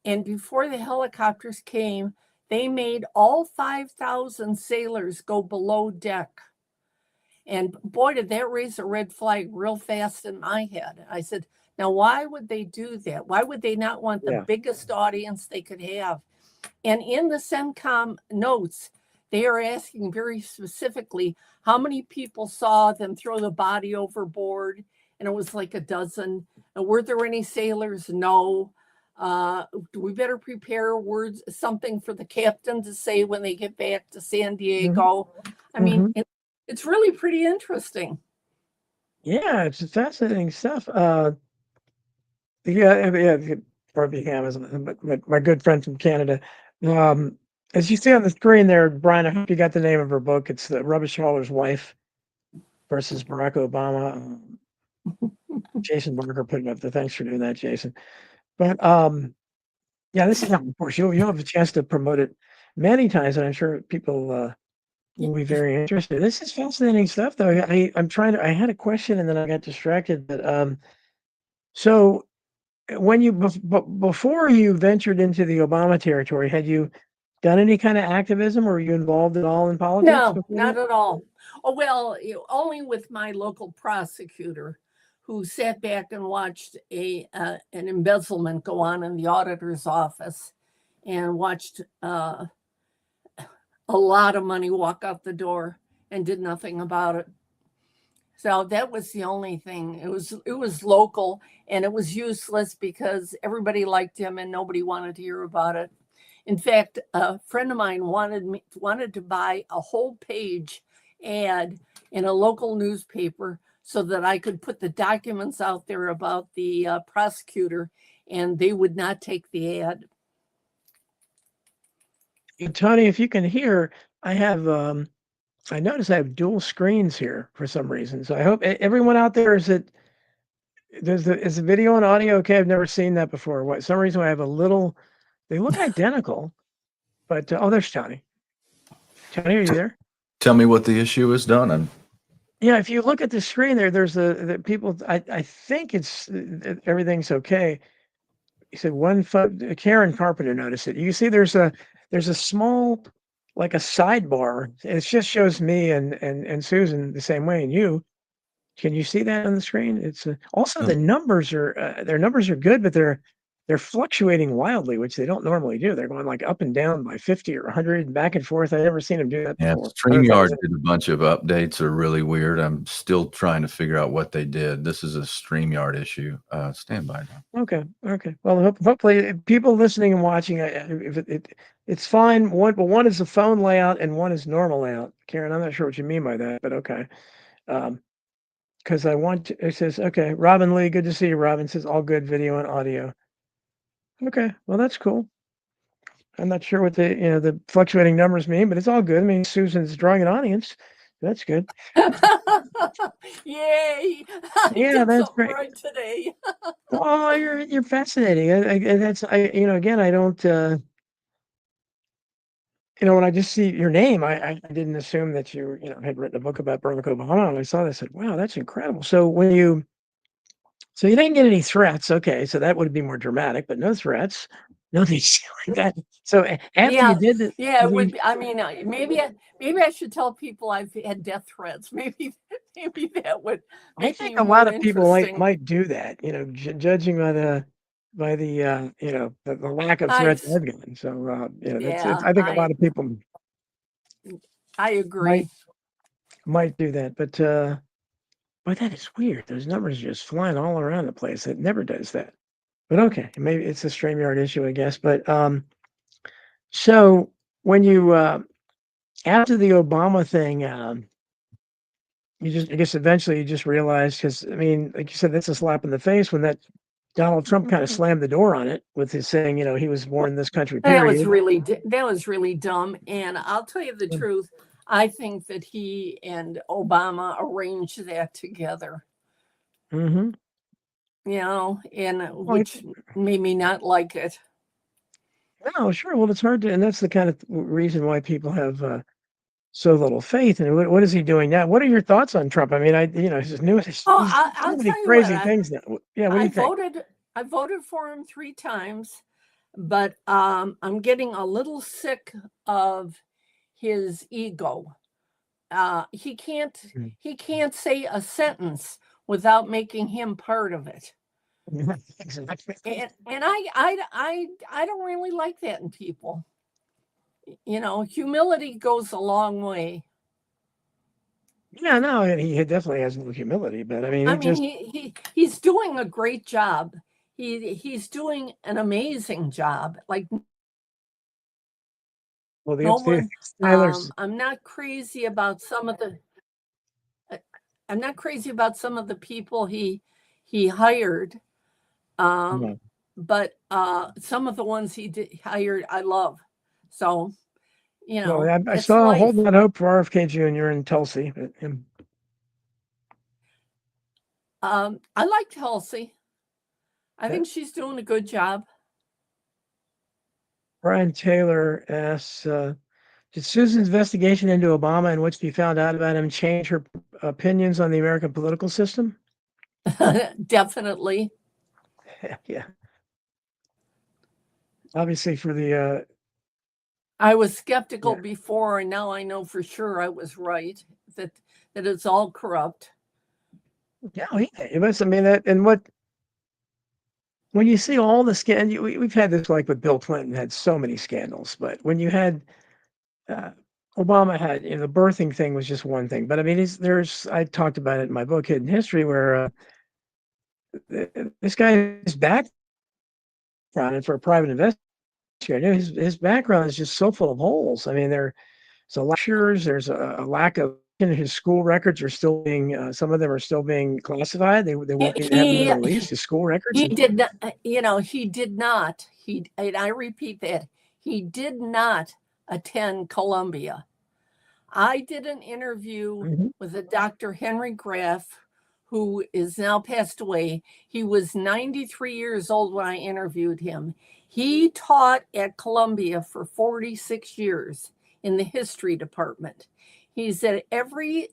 and before the helicopters came, they made all 5,000 sailors go below deck. And boy, did that raise a red flag real fast in my head. I said, now, why would they do that? Why would they not want the biggest audience they could have? And in the CENTCOM notes, they are asking very specifically how many people saw them throw the body overboard. And it was like a dozen. And were there any sailors? No. We better prepare something for the captain to say when they get back to San Diego. I mean, it's really pretty interesting. Yeah, it's fascinating stuff. Birmingham is my good friend from Canada. As you see on the screen there, Brian, I hope you got the name of her book. It's The Rubbish Hauler's Wife versus Barack Obama. Jason Barker put it up there. Thanks for doing that, Jason. But yeah, this is, of course, you'll have a chance to promote it many times, and I'm sure people will be very interested. This is fascinating stuff, though. I had a question and then I got distracted, but so when you before you ventured into the Obama territory, had you done any kind of activism, or were you involved at all in politics? No, not at all. Oh, well, only with my local prosecutor, who sat back and watched an embezzlement go on in the auditor's office, and watched a lot of money walk out the door and did nothing about it. So that was the only thing. It was local, and it was useless because everybody liked him and nobody wanted to hear about it. In fact, a friend of mine wanted to buy a whole page ad in a local newspaper so that I could put the documents out there about the prosecutor, and they would not take the ad. Tony, if you can hear, I have I notice I have dual screens here for some reason. So I hope everyone out there is the video and audio okay? I've never seen that before. What some reason I have a little. They look identical, but oh, there's Tony. Tony, are you there? Tell me what the issue is, Don. Yeah, if you look at the screen there, there's the people. I think it's everything's okay. He said Karen Carpenter noticed it. You see, there's a small, like a sidebar. It just shows me and Susan the same way, and you. Can you see that on the screen? It's also the numbers are their numbers are good, but they're fluctuating wildly, which they don't normally do. They're going like up and down by 50 or 100, back and forth. I've never seen them do that before. StreamYard did a bunch of updates are really weird. I'm still trying to figure out what they did. This is a StreamYard issue. Stand by now. Okay. Well, hopefully people listening and watching, if it's fine. One is the phone layout and one is normal layout. Karen, I'm not sure what you mean by that, but okay. Because it says, okay, Robin Lee, good to see you, Robin. Says all good video and audio. Okay, well, that's cool. I'm not sure what the fluctuating numbers mean, but it's all good. I mean, Susan's drawing an audience. That's good. Yay! Yeah, that's great. Right today. Oh, you're fascinating. Again, I don't. When I just see your name, I didn't assume that you had written a book about Barack Obama, and I saw that. I said, wow, that's incredible. So you didn't get any threats. Okay, so that would be more dramatic, but no threats, nothing like that. So after you did it, it would be, I mean, maybe I should tell people I've had death threats. Maybe that would. I think a lot of people might do that. Judging by the the lack of threats I've gotten. So I think a lot of people. I agree. Might do that, but that is weird. Those numbers are just flying all around the place. It never does that. But okay, maybe it's a StreamYard issue, I guess. But so when you after the Obama thing, I guess eventually you just realized, because I mean, like you said, that's a slap in the face when that Donald Trump kind of slammed the door on it with his saying, he was born in this country, That was period. really dumb. And I'll tell you the truth. I think that he and Obama arranged that together. Mm-hmm. And which made me not like it. No, sure. Well, it's hard to, and that's the kind of reason why people have so little faith. And what is he doing now? What are your thoughts on Trump? I mean, his new, he's Oh, so I'll many tell you crazy what. things now. Yeah, what do you think? I voted for him 3 times, but I'm getting a little sick of his ego. He can't say a sentence without making him part of it. Exactly. And I don't really like that in people. Humility goes a long way. Yeah, no, and he definitely has no humility, but I mean, he's doing a great job. He's doing an amazing job. Like well, the no upstairs one. Tyler's. I'm not crazy about some of the. I'm not crazy about some of the people he hired. But some of the ones he hired, I love. So, Well, I it's saw life. holding out hope for RFK Jr. in Tulsi, but I like Tulsi. I think she's doing a good job. Brian Taylor asks, did Susan's investigation into Obama and what she found out about him change her opinions on the American political system? Definitely. Yeah. Obviously for the... I was skeptical before, and now I know for sure I was right, that it's all corrupt. Yeah, it must, I mean, that, and when you see all the scandals, we've had this like with Bill Clinton, had so many scandals, but when you had Obama had, the birthing thing was just one thing. But I mean, I talked about it in my book, Hidden History, where this guy's background, and for a private investigator, his background is just so full of holes. I mean, there's a lectures, there's a lack of, his school records are still being, some of them are still being classified. They won't have them released, his school records. He did not, he did not, and I repeat that, he did not attend Columbia. I did an interview with a Dr. Henry Graff, who is now passed away. He was 93 years old when I interviewed him. He taught at Columbia for 46 years in the history department. He said every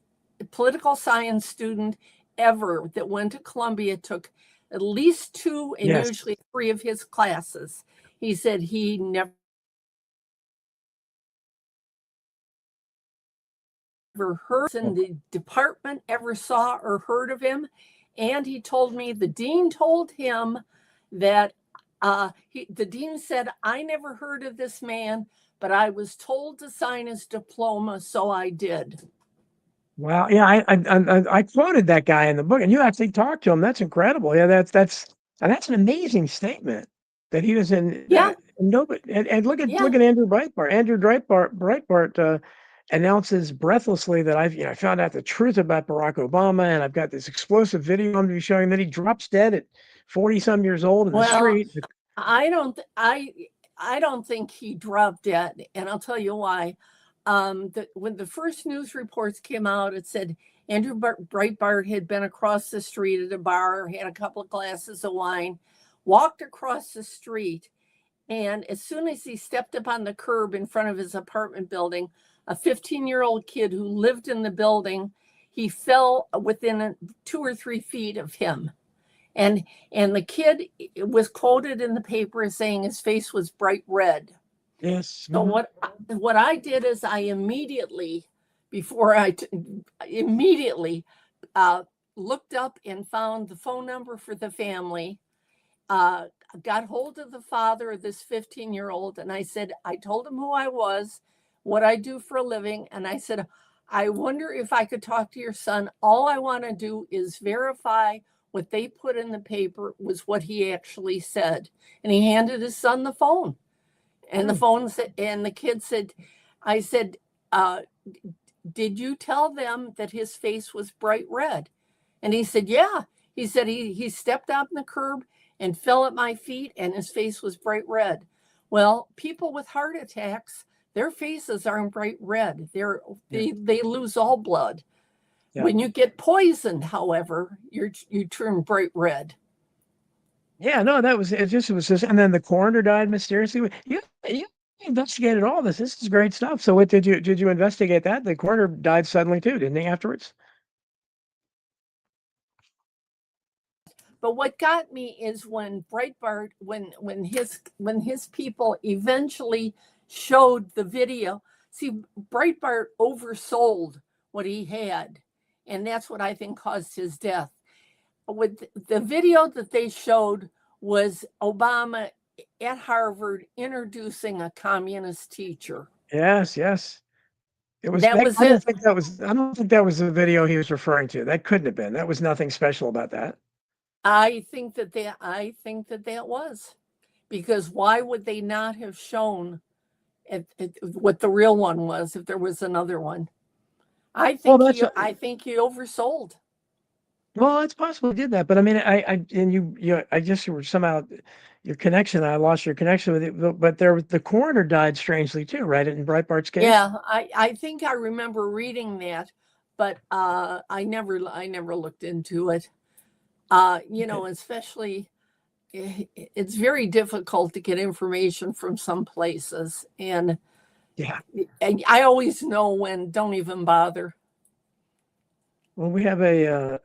political science student ever that went to Columbia took at least 2 and usually 3 of his classes. He said he never heard in the department ever saw or heard of him. And he told me the dean told him that the dean said, I never heard of this man, but I was told to sign his diploma, so I did. Wow. Yeah, I quoted that guy in the book, and you actually talked to him. That's incredible. Yeah, that's an amazing statement that he was in. Nobody. And look at Andrew Breitbart. Andrew Breitbart announces breathlessly that I found out the truth about Barack Obama, and I've got this explosive video I'm going to be showing. That he drops dead at 40-some years old in the street. I don't think he dropped dead, and I'll tell you why. When the first news reports came out, it said Andrew Breitbart had been across the street at a bar, had a couple of glasses of wine, walked across the street, and as soon as he stepped up on the curb in front of his apartment building, a 15-year-old kid who lived in the building, he fell within 2 or 3 feet of him. And the kid was quoted in the paper as saying his face was bright red. Yes. So what I did is I immediately looked up and found the phone number for the family, got hold of the father of this 15-year-old, and I told him who I was, what I do for a living, and I said, I wonder if I could talk to your son. All I want to do is verify what they put in the paper was what he actually said. And he handed his son the phone. And the phone said, and the kid said, I said, did you tell them that his face was bright red? And he said, yeah. He said he stepped out on the curb and fell at my feet, and his face was bright red. Well, people with heart attacks, their faces aren't bright red. They lose all blood. Yeah. When you get poisoned, however, you turn bright red. Yeah, no, that was it. Just it was just, and then the coroner died mysteriously. You investigated all this. This is great stuff. So, what did you investigate that? The coroner died suddenly too, didn't he? Afterwards. But what got me is when Breitbart, when his people eventually showed the video. See, Breitbart oversold what he had, and that's what I think caused his death. With the video that they showed was Obama at Harvard introducing a communist teacher. Yes, yes. It was. That was I don't it. think that was. I don't think that was the video he was referring to. That couldn't have been. That was nothing special about that. I think that was, because why would they not have shown what the real one was if there was another one? I Well, think he oversold. well, it's possible he did that, but I mean, and I guess you were somehow your connection. I lost your connection with it, but the coroner died strangely too, right? In Breitbart's case. Yeah, I think I remember reading that, but I never looked into it. Especially it's very difficult to get information from some places, and Yeah. I always know when don't even bother. Well, we have a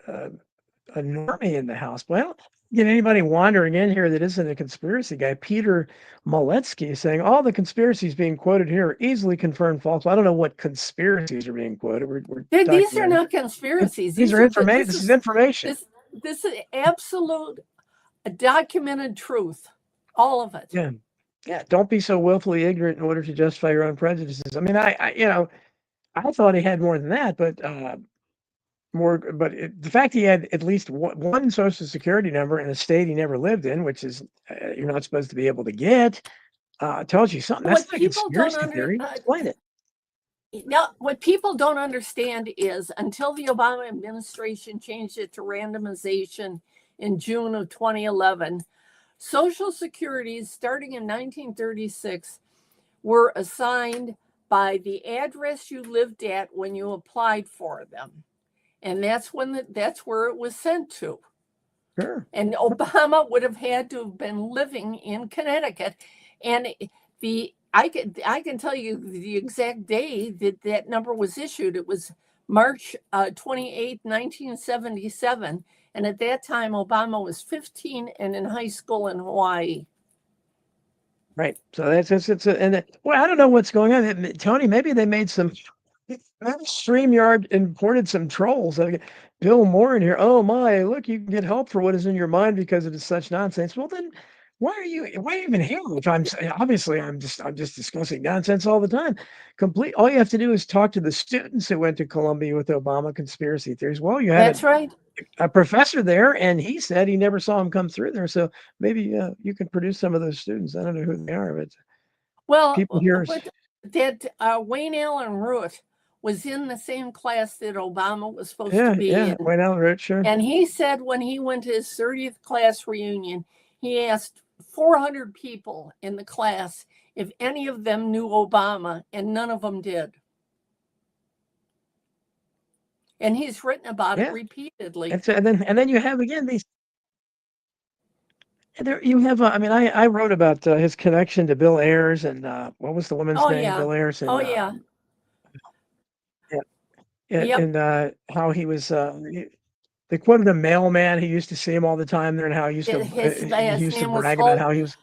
normie in the house. Well, I don't get anybody wandering in here that isn't a conspiracy guy. Peter Moletsky is saying all the conspiracies being quoted here are easily confirmed false. Well, I don't know what conspiracies are being quoted. These are not conspiracies. These are information. This is information. This is absolute documented truth. All of it. Yeah. Yeah. Don't be so willfully ignorant in order to justify your own prejudices. I mean, I thought he had more than that, but the fact he had at least one social security number in a state he never lived in, which is you're not supposed to be able to get, tells you something. That's not a conspiracy theory. Explain it. Now, what people don't understand is until the Obama administration changed it to randomization in June of 2011, Social Securities starting in 1936 were assigned by the address you lived at when you applied for them. And that's where it was sent to. Sure. And Obama would have had to have been living in Connecticut. And I can tell you the exact day that number was issued. It was March 28, 1977. And at that time, Obama was 15 and in high school in Hawaii. Right. So well, I don't know what's going on. Tony, maybe they made some. Maybe StreamYard imported some trolls. Bill Moore in here. Oh my! Look, you can get help for what is in your mind because it is such nonsense. Well, then why are you even here? If I'm just discussing nonsense all the time. All you have to do is talk to the students who went to Columbia with Obama conspiracy theories. Well, you had right. A professor there, and he said he never saw him come through there. So maybe you can produce some of those students. I don't know who they are, but people here. Wayne Allen Root was in the same class that Obama was supposed to be in. Wayne Allen Root, sure. And he said when he went to his 30th class reunion, he asked 400 people in the class if any of them knew Obama, and none of them did. And he's written about it repeatedly. And then you have again these. There you have. I wrote about his connection to Bill Ayers and what was the woman's name? Yeah. Bill Ayers. And, yeah. Yep. And how he was. They quoted a mailman. He used to see him all the time there, and how he used to brag about how he was.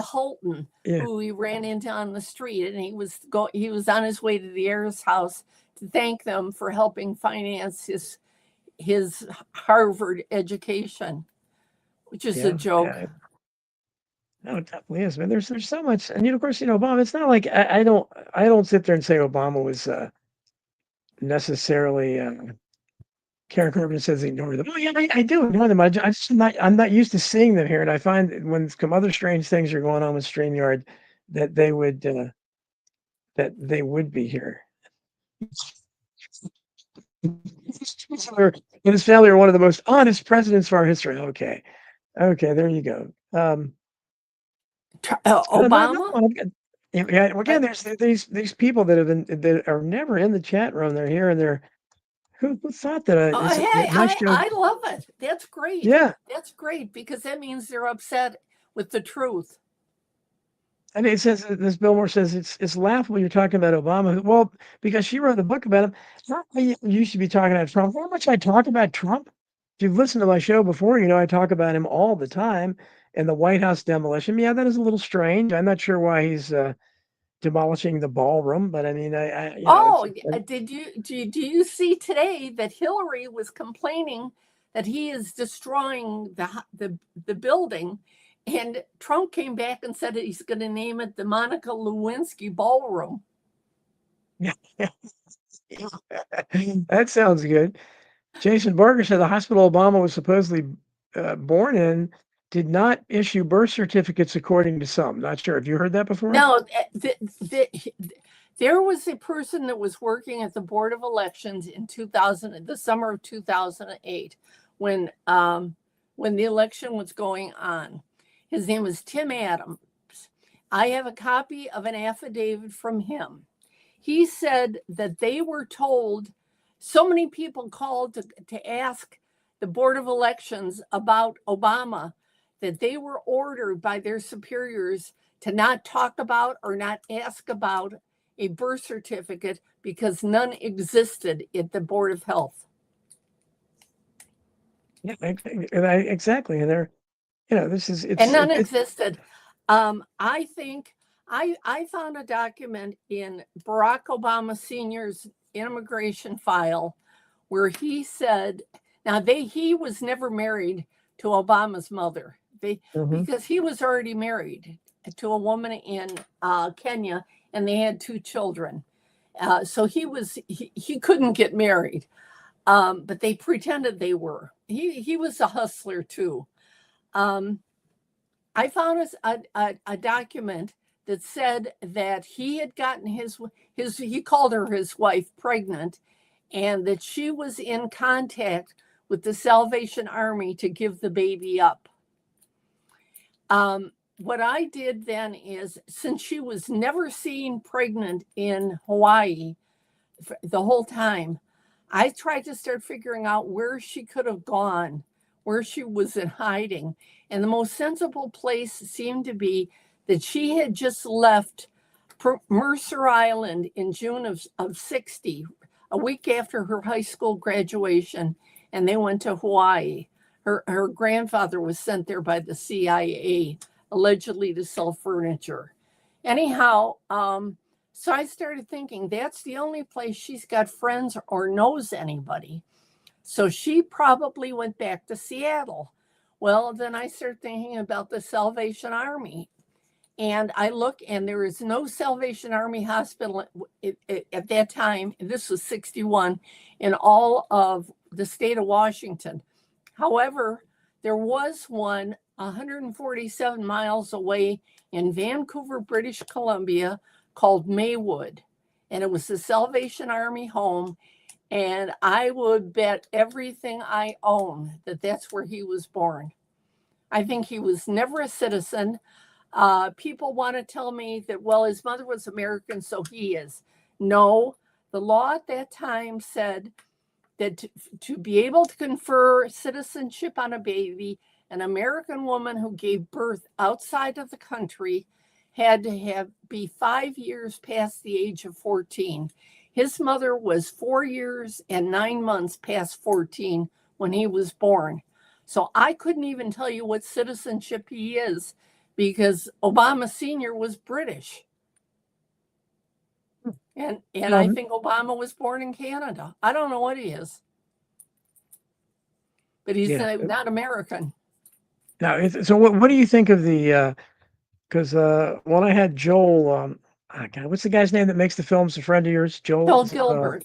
Holton, who he ran into on the street, and he was on his way to the Ayers house to thank them for helping finance his Harvard education, which is a joke. Yeah. No, it definitely is, man. There's so much, and of course, Obama. It's not like I don't sit there and say Obama was necessarily. Karen Corbin says ignore them. Oh yeah, I do ignore them. I'm not used to seeing them here, and I find when some other strange things are going on with StreamYard, that they would be here. And his family are one of the most honest presidents of our history. Okay. Okay, there you go. Obama? Yeah, well, again, there's these people that are never in the chat room. They're here and they're who thought that Oh, it's hey, my show? I love it. That's great. Yeah, That's great because that means they're upset with the truth. I mean, it says this Billmore says it's laughable you're talking about Obama. Well, because she wrote a book about him. Not you should be talking about Trump. How much I talk about Trump? If you've listened to my show before, you know I talk about him all the time. And the White House demolition. Yeah, that is a little strange. I'm not sure why he's demolishing the ballroom, but I mean, you know, Oh, do you see today that Hillary was complaining that he is destroying the building, and Trump came back and said that he's going to name it the Monica Lewinsky Ballroom. yeah, that sounds good. Jason Barker said the hospital Obama was supposedly born in did not issue birth certificates, according to some. Not sure. Have you heard that before? No, there was a person that was working at the Board of Elections in the summer of 2008, when the election was going on. His name was Tim Adams. I have a copy of an affidavit from him. He said that they were told, so many people called to ask the Board of Elections about Obama, that they were ordered by their superiors to not talk about or not ask about a birth certificate because none existed at the Board of Health. Yeah, exactly. And they're, you know, and none existed. I think I found a document in Barack Obama Sr.'s immigration file where he said, now he was never married to Obama's mother. Because he was already married to a woman in Kenya, and they had 2 children. So he couldn't get married, but they pretended they were. He was a hustler too. I found a document that said that he had gotten he called her his wife pregnant, and that she was in contact with the Salvation Army to give the baby up. What I did then is, since she was never seen pregnant in Hawaii the whole time, I tried to start figuring out where she could have gone, where she was in hiding. And the most sensible place seemed to be that she had just left Mercer Island in June of 60, a week after her high school graduation, and they went to Hawaii. Her grandfather was sent there by the CIA, allegedly to sell furniture. Anyhow, so I started thinking that's the only place she's got friends or knows anybody. So she probably went back to Seattle. Well, then I started thinking about the Salvation Army. And I look, and there is no Salvation Army hospital at that time. This was 61 in all of the state of Washington. However, there was one 147 miles away in Vancouver, British Columbia, called Maywood. And it was the Salvation Army home. And I would bet everything I own that that's where he was born. I think he was never a citizen. People want to tell me that, well, his mother was American, so he is. No, the law at that time said that to be able to confer citizenship on a baby, an American woman who gave birth outside of the country had to be 5 years past the age of 14. His mother was 4 years and 9 months past 14 when he was born. So I couldn't even tell you what citizenship he is, because Obama Sr. was British. And I think Obama was born in Canada. I don't know what he is, but he's not American. Now, so what do you think of the? Because when I had Joel, God, what's the guy's name that makes the films? A friend of yours, Joel Gilbert.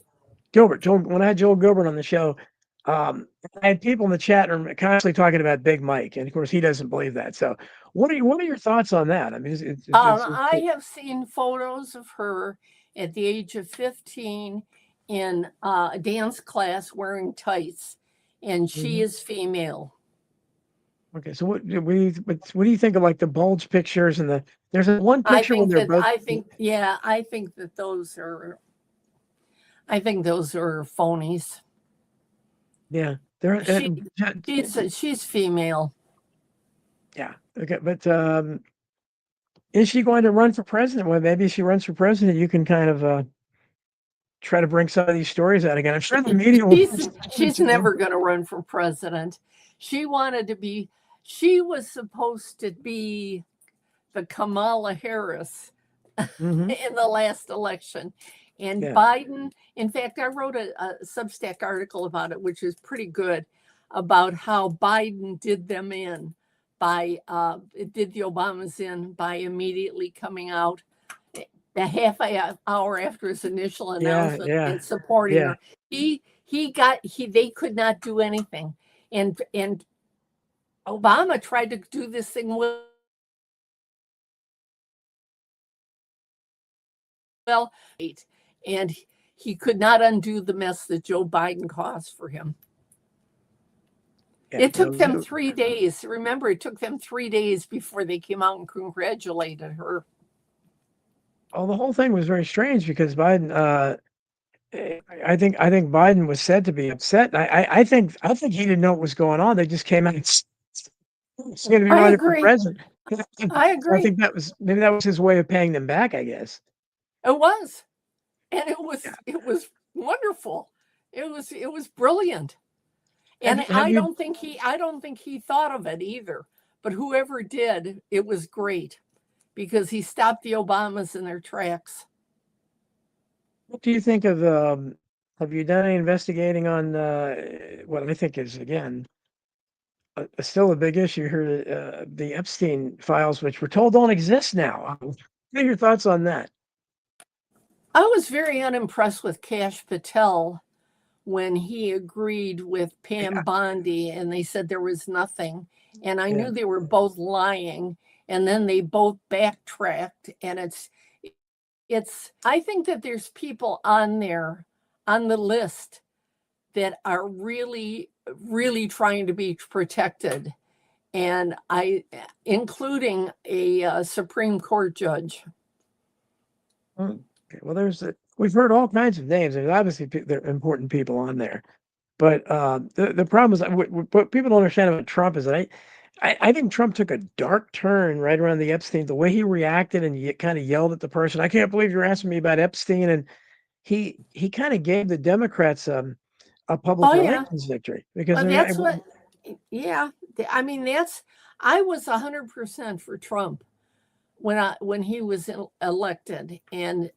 Joel. When I had Joel Gilbert on the show, I had people in the chat room constantly talking about Big Mike, and of course he doesn't believe that. So, what are your thoughts on that? I mean, I have seen photos of her at the age of 15 in a dance class wearing tights, and she is female. Okay, so what do you think of like the bulge pictures and there's one picture when they're both. I think that those are phonies. Yeah, they're She's female. yeah. Okay, but is she going to run for president? Well, maybe if she runs for president, you can kind of try to bring some of these stories out again. I'm sure the media will. She's never going to run for president. She was supposed to be the Kamala Harris Mhm. in the last election. And Yeah. Biden, in fact, I wrote a Substack article about it, which is pretty good, about how Biden did them in it did the Obamas in by immediately coming out a half hour after his initial announcement and supporting Yeah. her. They could not do anything. And Obama tried to do this thing well, and he could not undo the mess that Joe Biden caused for him. Yeah, it took them 3 days. Remember, it took them 3 days before they came out and congratulated her. Oh, the whole thing was very strange because Biden. I think Biden was said to be upset. I think he didn't know what was going on. They just came out and he's going to be running for president. I agree. I think maybe that was his way of paying them back, I guess. It was, and it was wonderful. It was brilliant. And I don't think he thought of it either. But whoever did, it was great because he stopped the Obamas in their tracks. What do you think of have you done any investigating on what I think is again still a big issue here, the Epstein files, which we're told don't exist now? What are your thoughts on that? I was very unimpressed with Kash Patel when he agreed with Pam Bondi and they said there was nothing. And I knew they were both lying. And then they both backtracked. And I think that there's people on there on the list that are really, really trying to be protected. And including a Supreme Court judge. Okay, well, we've heard all kinds of names. There's obviously there are important people on there, but the problem is what people don't understand about Trump is that I think Trump took a dark turn right around the Epstein. The way he reacted and kind of yelled at the person, "I can't believe you're asking me about Epstein," and he kind of gave the Democrats a public relations victory because that's what. Yeah, I mean I was 100% for Trump when he was elected, and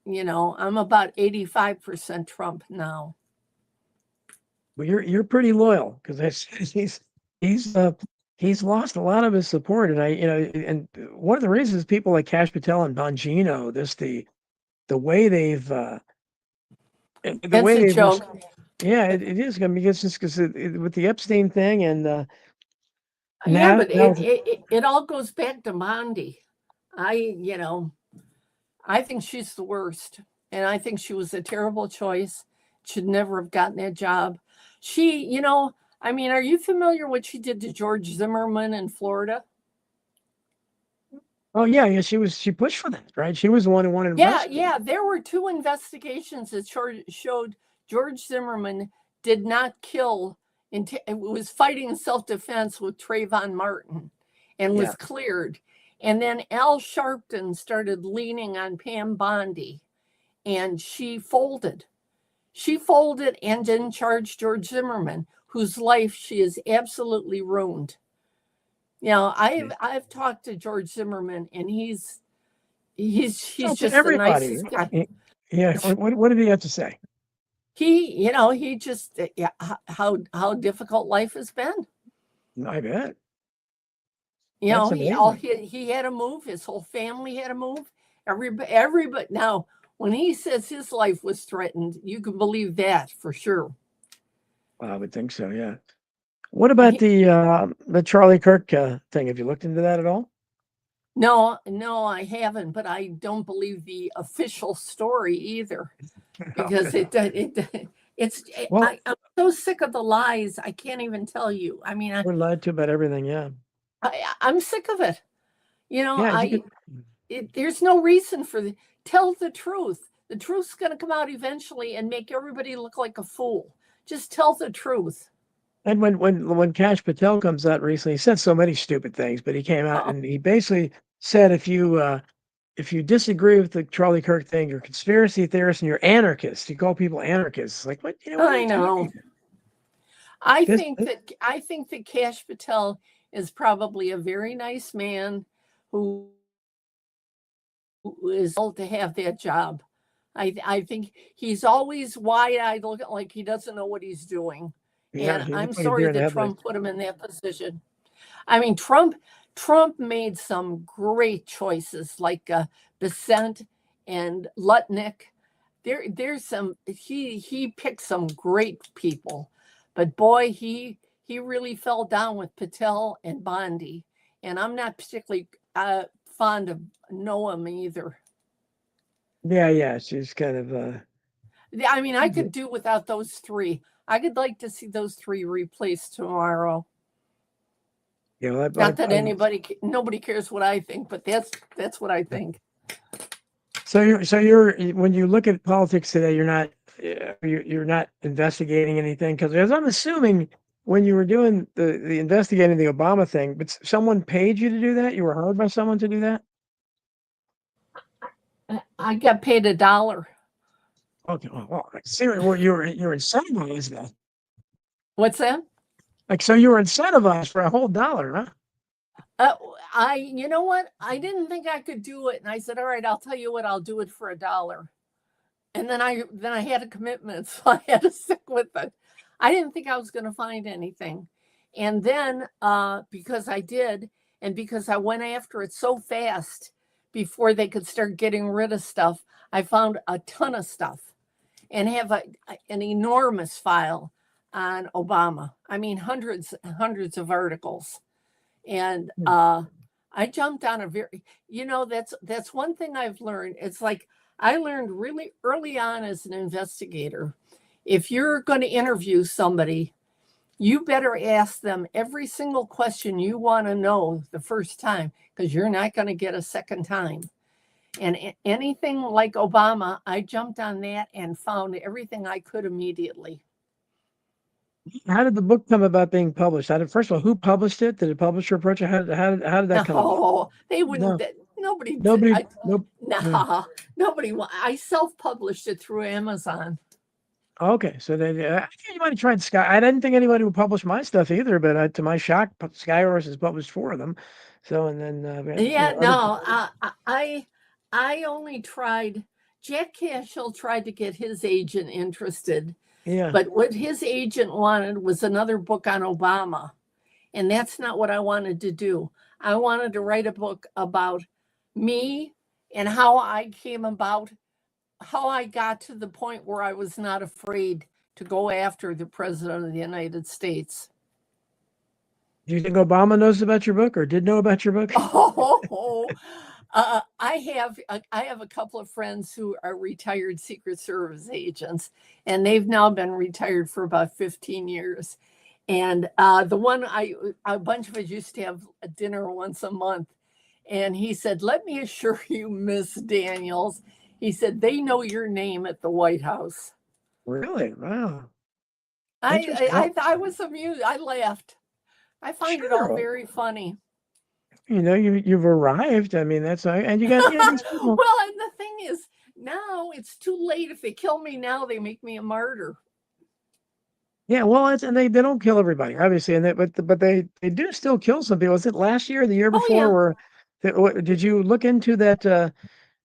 I'm about 85% Trump now. Well, you're pretty loyal because he's lost a lot of his support, and and one of the reasons people like Kash Patel and Bongino, the way they've joke. Yeah, it is going to be just because with the Epstein thing and but it all goes back to Bondi. I think she's the worst, and I think she was a terrible choice. Should never have gotten that job. She, are you familiar what she did to George Zimmerman in Florida? Oh yeah, she pushed for that, right? She was the one who wanted to investigate. Yeah. There were 2 investigations that showed George Zimmerman did not kill. It was fighting in self-defense with Trayvon Martin, and was cleared. And then Al Sharpton started leaning on Pam Bondi, and she folded. She folded and didn't charge George Zimmerman, whose life she has absolutely ruined. I've talked to George Zimmerman, and he's just everybody. The nicest guy. Yeah. What did he have to say? He just how difficult life has been. I bet. He had to move. His whole family had to move. Everybody. Now, when he says his life was threatened, you can believe that for sure. Well, I would think so. Yeah. What about the Charlie Kirk thing? Have you looked into that at all? No, I haven't. But I don't believe the official story either, because it Well, I'm so sick of the lies. I can't even tell you. I mean, we're lied to about everything. Yeah. I'm sick of it. You know, Yeah. You could, there's no reason for tell the truth. The truth's going to come out eventually and make everybody look like a fool. Just tell the truth. and when Kash Patel comes out recently, he said so many stupid things, but he came out Oh, and he basically said if you disagree with the Charlie Kirk thing, you're a conspiracy theorist and you're anarchist. You call people anarchists. Like what? What are I you know. talking about? I think that Kash Patel is probably a very nice man who is able to have that job. I think he's always wide-eyed, looking like he doesn't know what he's doing. Yeah, And he I'm looks like a deer sorry in the that headlights. Trump put him in that position. I mean, Trump made some great choices like Besant and Lutnick. There's some he picked some great people, but boy, he really fell down with Patel and Bondi, and I'm not particularly fond of Noam either. Yeah, she's kind of I mean, I could do without those three. I could like to see those three replaced tomorrow. you know, Not that nobody cares what I think, but that's what I think. so you're when you look at politics today, you're not investigating anything because as I'm assuming when you were doing the investigating the Obama thing, but someone paid you to do that. You were hired by someone to do that. I got paid $1. Okay, well, seriously, well, you're incentivized then. What's that? Like, so you were incentivized for a whole dollar, huh? You know what? I didn't think I could do it, and I said, "All right, I'll tell you what, I'll do it for $1." And then I had a commitment, so I had to stick with it. I didn't think I was going to find anything, and then because I did, and because I went after it so fast before they could start getting rid of stuff, I found a ton of stuff, and have an enormous file on Obama. I mean, hundreds of articles. And I jumped on a very, that's one thing I've learned. It's like I learned really early on as an investigator, if you're going to interview somebody, you better ask them every single question you want to know the first time, because you're not going to get a second time. And anything like Obama, I jumped on that and found everything I could immediately. How did the book come about being published? First of all, who published it? Did a publisher approach it? How did that come about? No, they wouldn't. No, Nobody did. nobody. Nope. Yeah. Nah, nobody. I self-published it through Amazon. Okay, so then I think you might have tried Sky. I didn't think anybody would publish my stuff either, but to my shock, Skyhorse has published 4 of them. So and then Yeah, no, I only tried. Jack Cashel tried to get his agent interested, yeah. but what his agent wanted was another book on Obama, and that's not what I wanted to do. I wanted to write a book about me and how I came about, how I got to the point where I was not afraid to go after the president of the United States. Do you think Obama knows about your book or did know about your book? I have a couple of friends who are retired Secret Service agents, and they've now been retired for about 15 years. And the one a bunch of us used to have a dinner once a month, and he said, "Let me assure you, Miss Daniels," he said, "they know your name at the White House." Really? Wow. I was amused. I laughed. I find it all Sure. very funny. You've arrived. I mean, that's and you got these people. Well, and the thing is, now it's too late. If they kill me now, they make me a martyr. Yeah, well, and they don't kill everybody, obviously, and but they do still kill some people. Was it last year, or the year Oh before? yeah. Did you look into that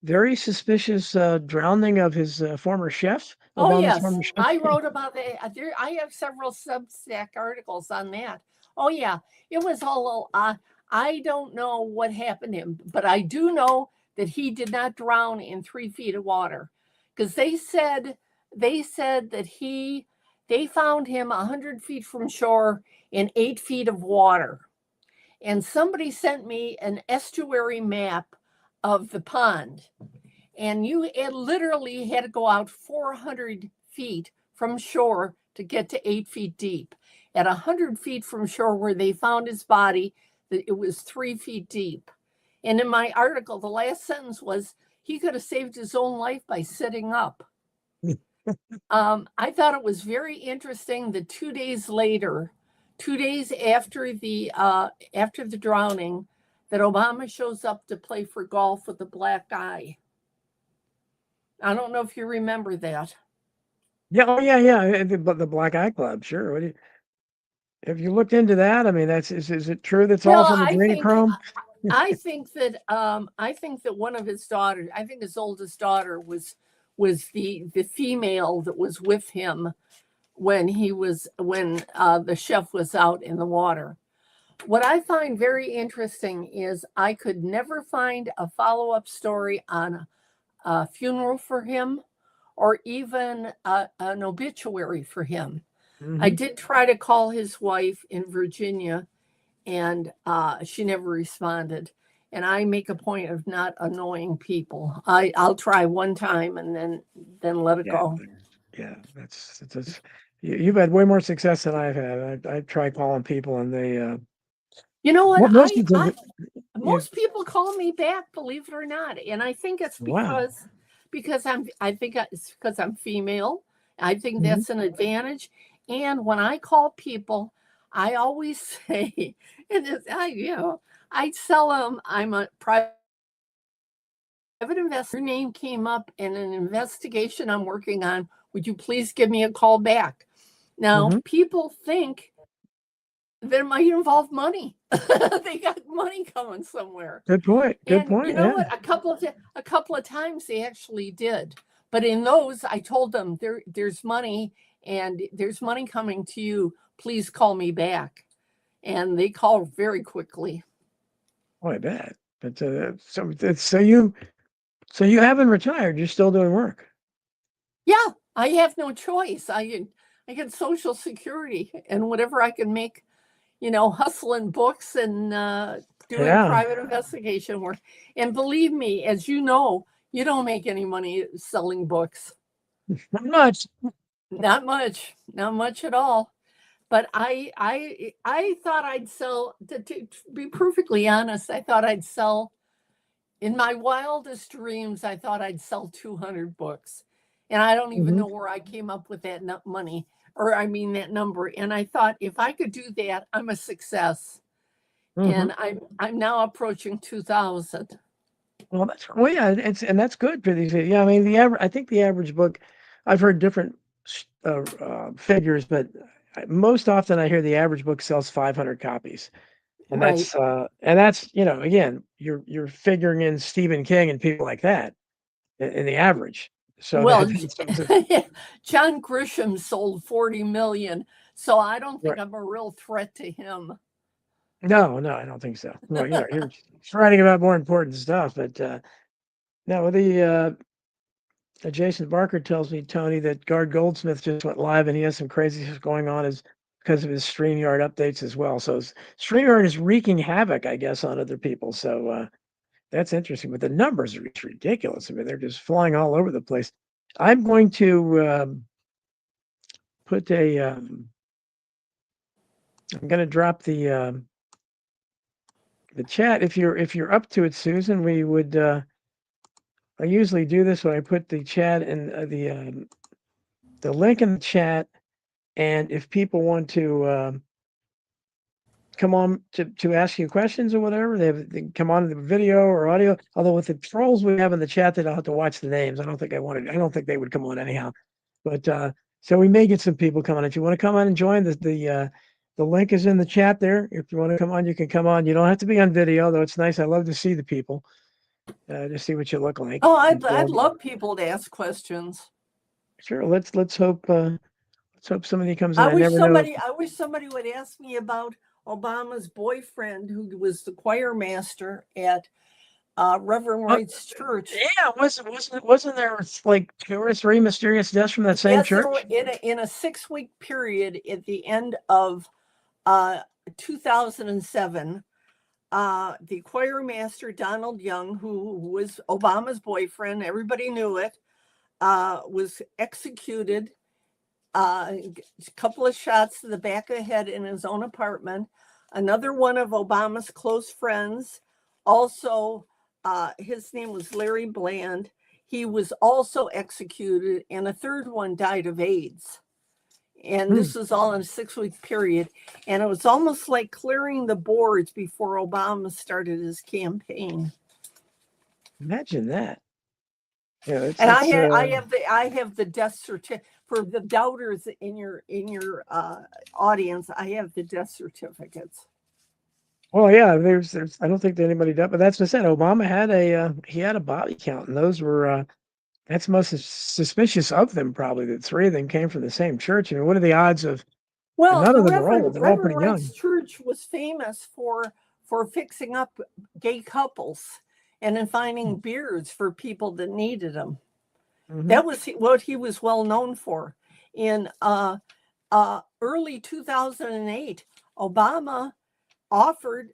very suspicious drowning of his former chef, Oh Obama's yes. former chef? I wrote about that. I have several Substack articles on that. Oh yeah. It was all. I don't know what happened to him, but I do know that he did not drown in 3 feet of water, because they said that they found him 100 feet from shore in 8 feet of water. And somebody sent me an estuary map of the pond. And you literally had to go out 400 feet from shore to get to 8 feet deep. At 100 feet from shore, where they found his body, it was 3 feet deep. And in my article, the last sentence was, he could have saved his own life by sitting up. I thought it was very interesting that 2 days later, 2 days after the drowning, that Obama shows up to play for golf with a black eye. I don't know if you remember that. Yeah, oh yeah. The Black Eye Club, sure. Have you looked into that? I mean, is it true that's all from adrenochrome? I think that one of his daughters, I think his oldest daughter was the female that was with him when the chef was out in the water. What I find very interesting is I could never find a follow-up story on a funeral for him or even an obituary for him. I did try to call his wife in Virginia, and she never responded. And I make a point of not annoying people. I'll try one time and then let it go. Yeah, that's you've had way more success than I've had. I've tried calling people, and they you know what? most people call me back, believe it or not, and I think it's because I'm female. I think that's an advantage. And when I call people, I always say, I tell them I'm a private investor. Your name came up in an investigation I'm working on. Would you please give me a call back? Now, people think that it might involve money. They got money coming somewhere. Good point. You know what? A couple of times they actually did. But in those, I told them there's money, and there's money coming to you. Please call me back. And they call very quickly. Oh, I bet. But so you haven't retired. You're still doing work. Yeah, I have no choice. I get Social Security and whatever I can make, hustling books and doing private investigation work. And believe me, as you know, you don't make any money selling books. Not much. Not much at all. But I thought I'd sell. To be perfectly honest, I thought I'd sell. In my wildest dreams, I thought I'd sell 200 books, and I don't even know where I came up with that money, that number. And I thought, if I could do that, I'm a success. And I'm now approaching 2,000. Well, that's good for these. Yeah, I mean, I think the average book, I've heard different figures, but most often I hear the average book sells 500 copies. And that's again, you're figuring in Stephen King and people like that in the average. So John Grisham sold 40 million. So I don't think I'm a real threat to him. No, I don't think so. Well, you're writing about more important stuff, but no, Jason Barker tells me, Tony, that Guard Goldsmith just went live and he has some crazy stuff going on because of his StreamYard updates as well. So StreamYard is wreaking havoc, I guess, on other people. So that's interesting. But the numbers are just ridiculous. I mean, they're just flying all over the place. I'm going to put I'm going to drop the chat. If you're up to it, Susan, we would. I usually do this when I put the chat in the link in the chat, and if people want to come on to ask you questions or whatever, they come on the video or audio. Although with the trolls we have in the chat, they don't have to watch the names. I don't think they would come on anyhow. But so we may get some people coming. If you want to come on and join, the link is in the chat there. If you want to come on, you can come on. You don't have to be on video, though. It's nice. I love to see the people. To see what you look like. Oh, I'd love people to ask questions. Sure. Let's hope somebody comes in. I wish somebody would ask me about Obama's boyfriend, who was the choir master at Reverend Wright's church. Yeah, wasn't there like 2 or 3 mysterious deaths from that same church? In a 6-week period at the end of 2007. The choir master, Donald Young, who was Obama's boyfriend, everybody knew it, was executed a couple of shots to the back of the head in his own apartment. Another one of Obama's close friends, also, his name was Larry Bland. He was also executed, and a third one died of AIDS. And this was all in a 6-week period. And it was almost like clearing the boards before Obama started his campaign. Imagine that. Yeah, And I have the death certificate for the doubters in your audience. I have the death certificates. well, yeah, there's I don't think that anybody does, but that's what I said. Obama had he had a body count, and those were that's most suspicious of them. Probably that 3 of them came from the same church. I mean, what are the odds of? Well, None the of them are old. They're all pretty Reverend young. Wright's church was famous for fixing up gay couples and in finding beards for people that needed them. That was what he was well known for. In early 2008, Obama offered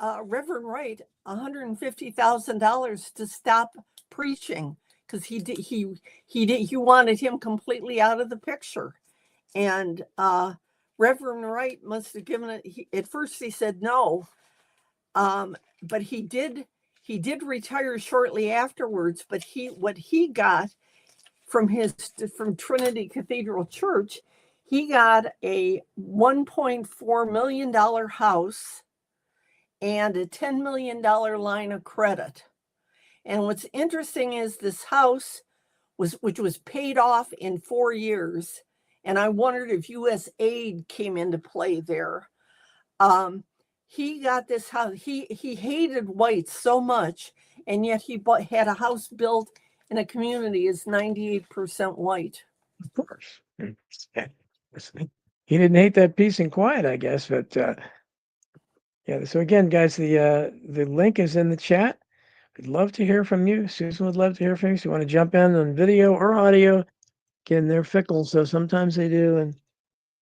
Reverend Wright $150,000 to stop preaching because he wanted him completely out of the picture. And Reverend Wright must have given it. At first, he said no, but he did retire shortly afterwards. But what he got from Trinity Cathedral Church, he got a $1.4 million house and a $10 million line of credit. And what's interesting is this house which was paid off in 4 years. And I wondered if U.S. aid came into play there. He got this house. He hated whites so much, and yet he had a house built in a community is 98% white. Of course. He didn't hate that peace and quiet, I guess. But yeah. So again, guys, the link is in the chat. We'd love to hear from you. Susan would love to hear from you. So you want to jump in on video or audio? Again, they're fickle, so sometimes they do and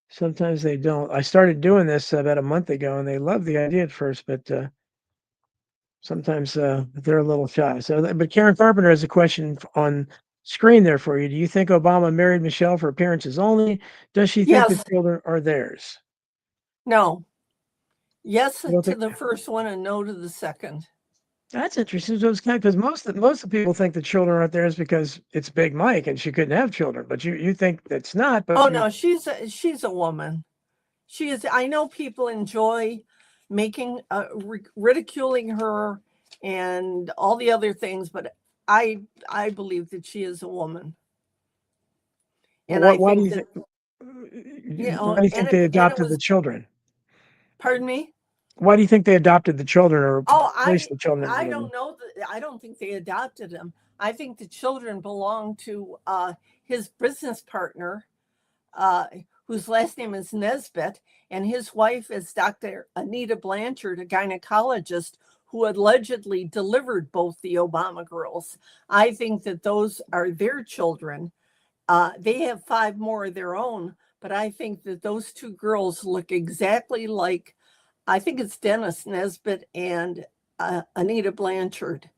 sometimes they don't. I started doing this about a month ago, and they loved the idea at first, but sometimes they're a little shy. So, but Karen Carpenter has a question on screen there for you. Do you think Obama married Michelle for appearances only? Does she think the children are theirs? No. Yes to the first one and no to the second. That's interesting. So it's kind of because most of the people think the children aren't theirs because it's Big Mike and she couldn't have children. But you think that's not. But no, she's a woman. She is. I know people enjoy making ridiculing her and all the other things, but I believe that she is a woman. And why do you think? Why do you think they adopted the children? Pardon me? Why do you think they adopted the children or placed the children? I don't know. I don't think they adopted them. I think the children belong to his business partner, whose last name is Nesbitt, and his wife is Dr. Anita Blanchard, a gynecologist who allegedly delivered both the Obama girls. I think that those are their children. They have 5 more of their own, but I think that those 2 girls look exactly like, I think it's Dennis Nesbitt and Anita Blanchard.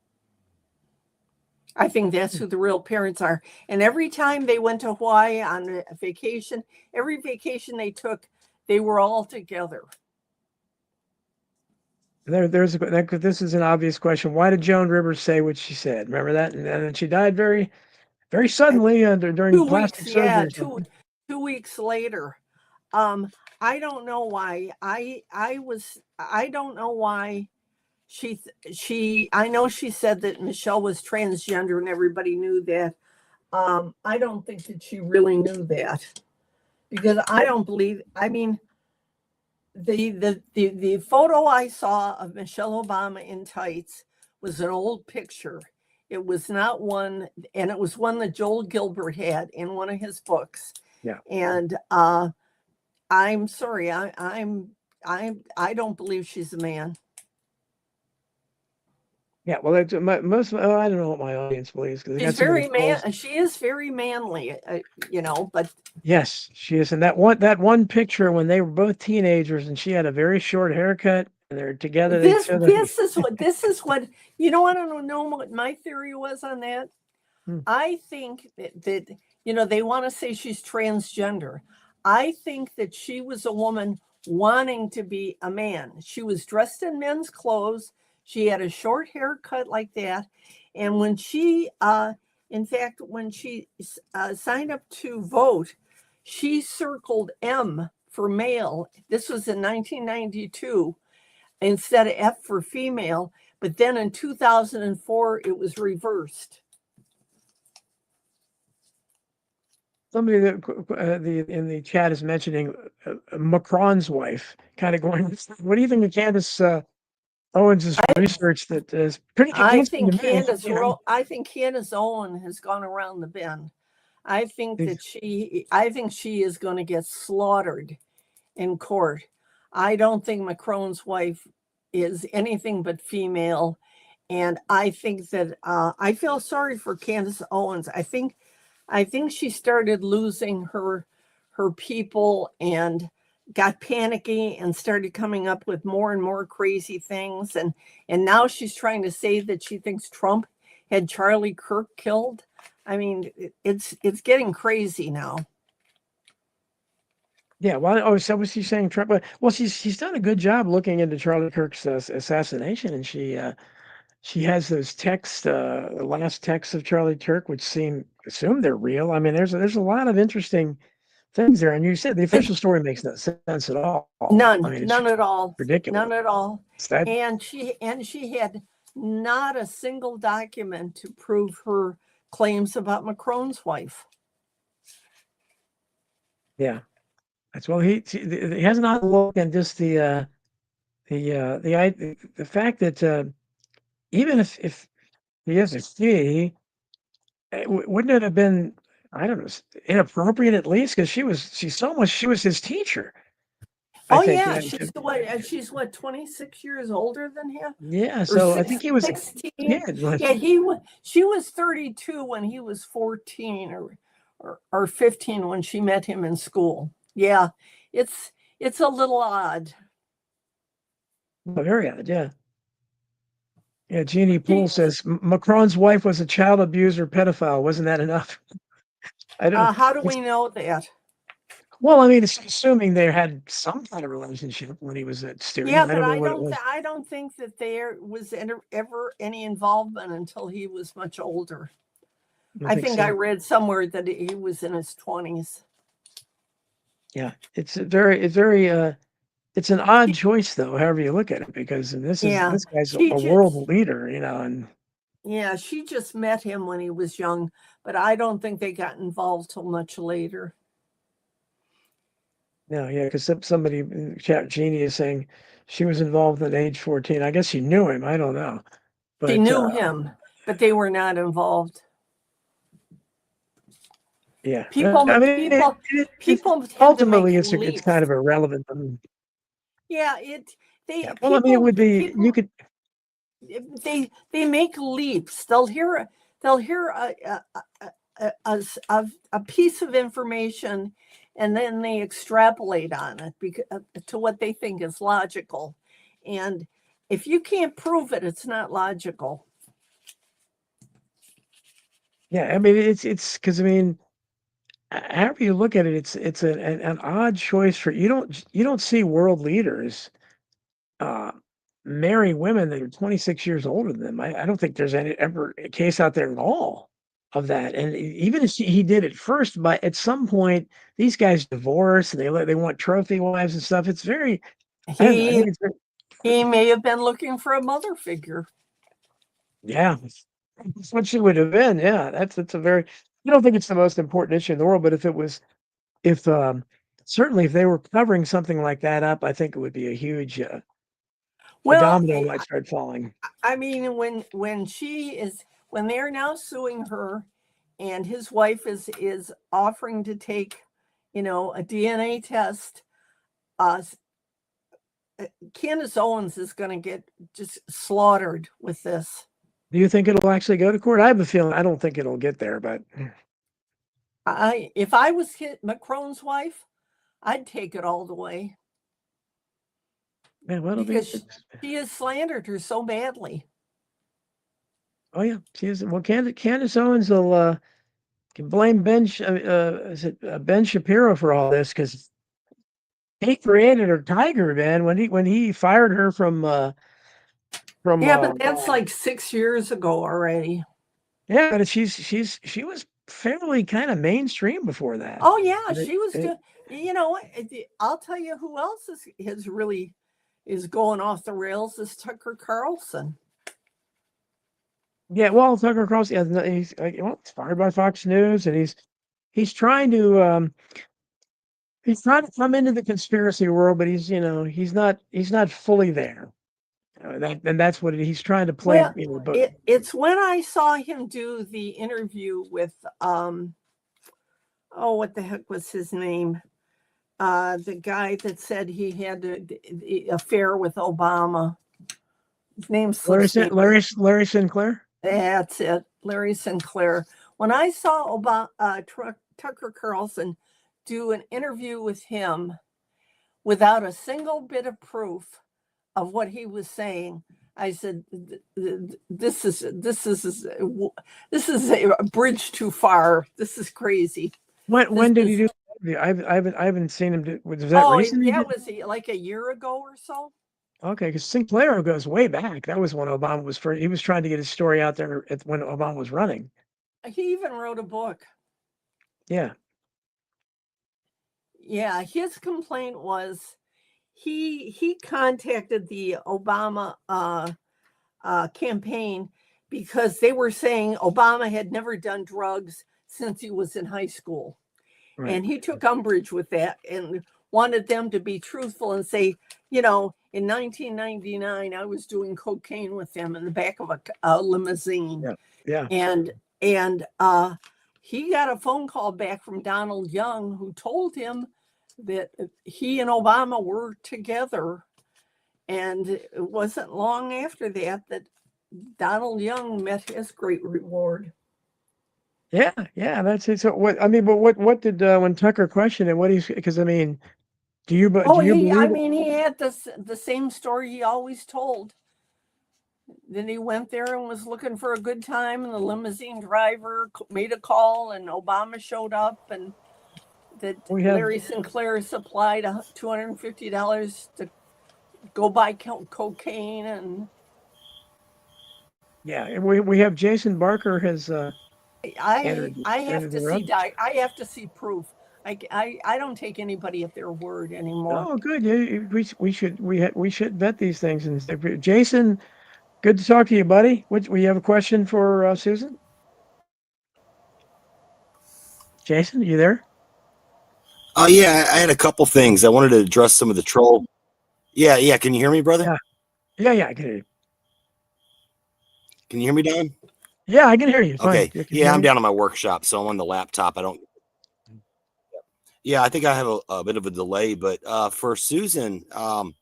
I think that's who the real parents are. And every time they went to Hawaii on a vacation, every vacation they took, they were all together. This is an obvious question. Why did Joan Rivers say what she said? Remember that? And then she died very, very suddenly during plastic surgery. Yeah, 2 weeks later. I don't know why. I don't know why I know she said that Michelle was transgender and everybody knew that. I don't think that she really knew that because I don't believe, I mean, the photo I saw of Michelle Obama in tights was an old picture. It was not one, and it was one that Joel Gilbert had in one of his books. Yeah. And I'm sorry, I don't believe she's a man. Yeah, well, I don't know what my audience believes because she's very she is very manly, but yes, she is. And that one picture when they were both teenagers and she had a very short haircut and they're together. This is what you don't want to know what my theory was on that. I think that They want to say she's transgender. I think that she was a woman wanting to be a man. She was dressed in men's clothes. She had a short haircut like that. And when in fact, when she signed up to vote, she circled M for male. This was in 1992 instead of F for female. But then in 2004, it was reversed. Somebody that in the chat is mentioning Macron's wife, kind of going, what do you think of Candace Owens' research that is pretty convincing to me? I think Candace Owen has gone around the bend. I think she is going to get slaughtered in court. I don't think Macron's wife is anything but female. And I think that I feel sorry for Candace Owens. I think she started losing her people and got panicky and started coming up with more and more crazy things. And now she's trying to say that she thinks Trump had Charlie Kirk killed. I mean, it's getting crazy now. Yeah, well, so was she saying Trump? Well, she's done a good job looking into Charlie Kirk's assassination, and she has those texts, the last texts of Charlie Kirk, which assume they're real. I mean, there's a lot of interesting things there, and you said the official story makes no sense at all. None, I mean, none at all, ridiculous. none at all. That, And she had not a single document to prove her claims about Macron's wife. Yeah, that's well. He has not looked at just the fact that even if he is a she, wouldn't it have been, I don't know, inappropriate at least, because she was his teacher. Oh yeah, she's what 26 years older than him. Yeah, so I think he was 16. Yeah, she was 32 when he was 14 or 15 when she met him in school. Yeah, it's a little odd. Very odd, yeah. Yeah, Jeannie Poole says Macron's wife was a child abuser, pedophile. Wasn't that enough? I don't. How do we know that? Well, I mean, it's assuming they had some kind of relationship when he was a student. Yeah, I but don't know what it was. I don't think that there was ever any involvement until he was much older. I think so. I read somewhere that he was in his 20s. Yeah, it's an odd choice, though, however you look at it, because this guy's a world leader, and yeah, she just met him when he was young, but I don't think they got involved till much later. No, yeah, because somebody in the chat, Jeannie, is saying she was involved at age 14. I guess she knew him. I don't know. But, they knew him, but they were not involved. Yeah, people ultimately it's kind of irrelevant. Yeah, well, I mean, it would be you could. They make leaps. They'll hear a piece of information, and then they extrapolate on it to what they think is logical. And if you can't prove it, it's not logical. Yeah, I mean, it's because however you look at it, it's an odd choice for you don't see world leaders marry women that are 26 years older than them. I don't think there's ever a case out there at all of that. And even if he did it first, but at some point these guys divorce and they want trophy wives and stuff. It's very. He may have been looking for a mother figure. Yeah, that's what she would have been. Yeah, that's a very. I don't think it's the most important issue in the world, but certainly if they were covering something like that up, I think it would be a huge domino might start falling. I mean, when they're now suing her, and his wife is offering to take, a DNA test, Candace Owens is going to get just slaughtered with this. Do you think it'll actually go to court? I have a feeling. I don't think it'll get there, but if I was Macron's wife, I'd take it all the way. Yeah, well, because she has slandered her so badly. Oh yeah, she is. Well, Candace Owens will. can blame is it Ben Shapiro for all this? Because he created her tiger, man. When he fired her from Yeah, but that's like 6 years ago already. yeah, but she was fairly kind of mainstream before that. Oh yeah, she was doing. You know, I'll tell you who else is really is going off the rails is Tucker Carlson. Yeah, well, Tucker Carlson, yeah, he's well, it's fired by Fox News, and he's trying to come into the conspiracy world, but he's not fully there. That's what he's trying to play. Well, it's when I saw him do the interview with what the heck was his name? The guy that said he had the affair with Obama. His name's Larry Sinclair. That's it, Larry Sinclair. When I saw Tucker Carlson do an interview with him without a single bit of proof of what he was saying, I said, "This is a bridge too far. This is crazy." When did he do? I haven't seen him do. Was that recently? That was like a year ago or so. Okay, because Sinclair goes way back. That was when Obama was first. He was trying to get his story out there when Obama was running. He even wrote a book. Yeah. Yeah, his complaint was he contacted the Obama campaign because they were saying Obama had never done drugs since he was in high school. Right. And he took umbrage with that and wanted them to be truthful and say, in 1999, I was doing cocaine with them in the back of a limousine. Yeah. And he got a phone call back from Donald Young, who told him that he and Obama were together. And it wasn't long after that Donald Young met his great reward. Yeah, that's it. So what did when Tucker questioned it? Because do you believe? He had the same story he always told. Then he went there and was looking for a good time, and the limousine driver made a call, and Obama showed up, and that Larry Sinclair supplied $250 to go buy cocaine, and yeah, we have Jason Barker has. I have to see proof. I don't take anybody at their word anymore. Oh, good. Yeah, we should vet these things. And Jason, good to talk to you, buddy. We have a question for Susan. Jason, you there? Oh yeah, I had a couple things. I wanted to address some of the troll. Yeah. Can you hear me, brother? Yeah, I can hear you. Can you hear me, Don? Yeah, I can hear you. Okay. Fine. Yeah, I'm down in my workshop, so I'm on the laptop. I think I have a bit of a delay, but for Susan, some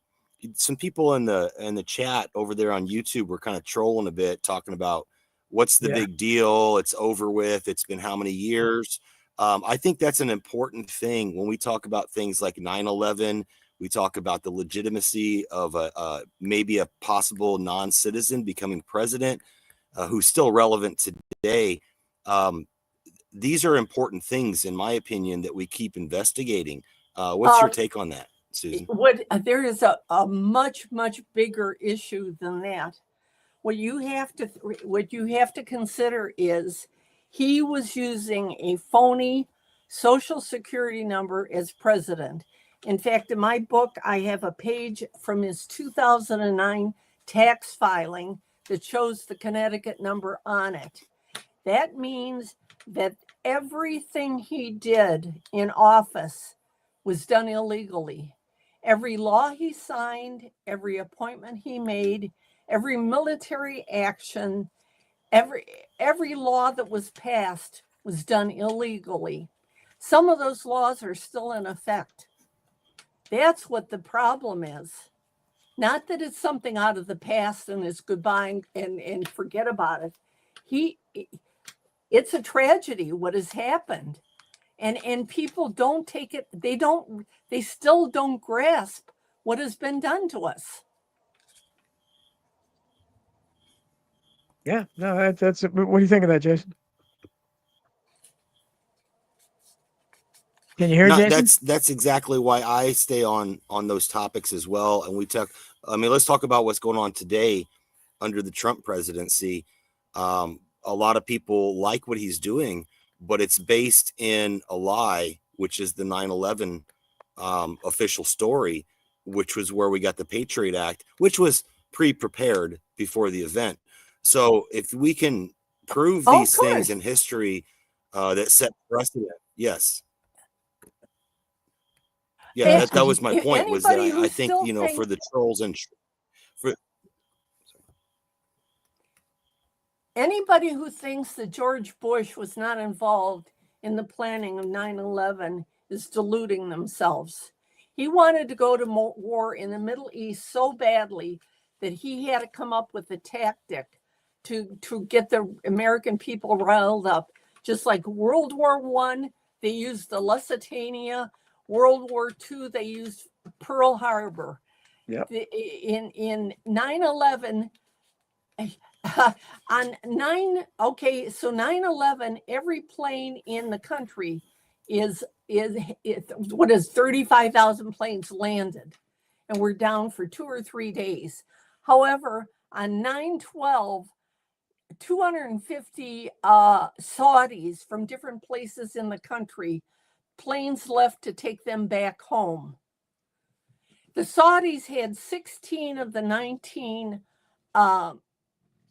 people in the chat over there on YouTube were kind of trolling a bit, talking about what's the big deal. It's over with. It's been how many years? I think that's an important thing when we talk about things like 9/11. We talk about the legitimacy of maybe a possible non-citizen becoming president, who's still relevant today. These are important things, in my opinion, that we keep investigating. What's your take on that, Susan? There is a much bigger issue than that. What you have to consider is he was using a phony social security number as president. In fact, in my book, I have a page from his 2009 tax filing that shows the Connecticut number on it. That means that everything he did in office was done illegally. Every law he signed, every appointment he made, every military action, every law that was passed was done illegally. Some of those laws are still in effect. That's what the problem is. Not that it's something out of the past and it's goodbye and forget about it. It's a tragedy what has happened. And people don't take it, they still don't grasp what has been done to us. Yeah, no, that's what do you think of that, Jason? Can you hear Jason? That's exactly why I stay on those topics as well. And let's talk about what's going on today under the Trump presidency. A lot of people like what he's doing, but it's based in a lie, which is the 9/11 official story, which was where we got the Patriot Act, which was pre-prepared before the event. So if we can prove these things in history that set precedent, yes. Yeah, that was my point, was that I think, for the trolls and for anybody who thinks that George Bush was not involved in the planning of 9/11 is deluding themselves. He wanted to go to war in the Middle East so badly that he had to come up with a tactic to get the American people riled up. Just like World War I, they used the Lusitania. World War II, they used Pearl Harbor. Yep. In 9/11, so 9/11, every plane in the country is 35,000 planes landed, and we're down for 2 or 3 days. However, on 9/12, 250 Saudis from different places in the country, planes left to take them back home. The Saudis had 16 of the 19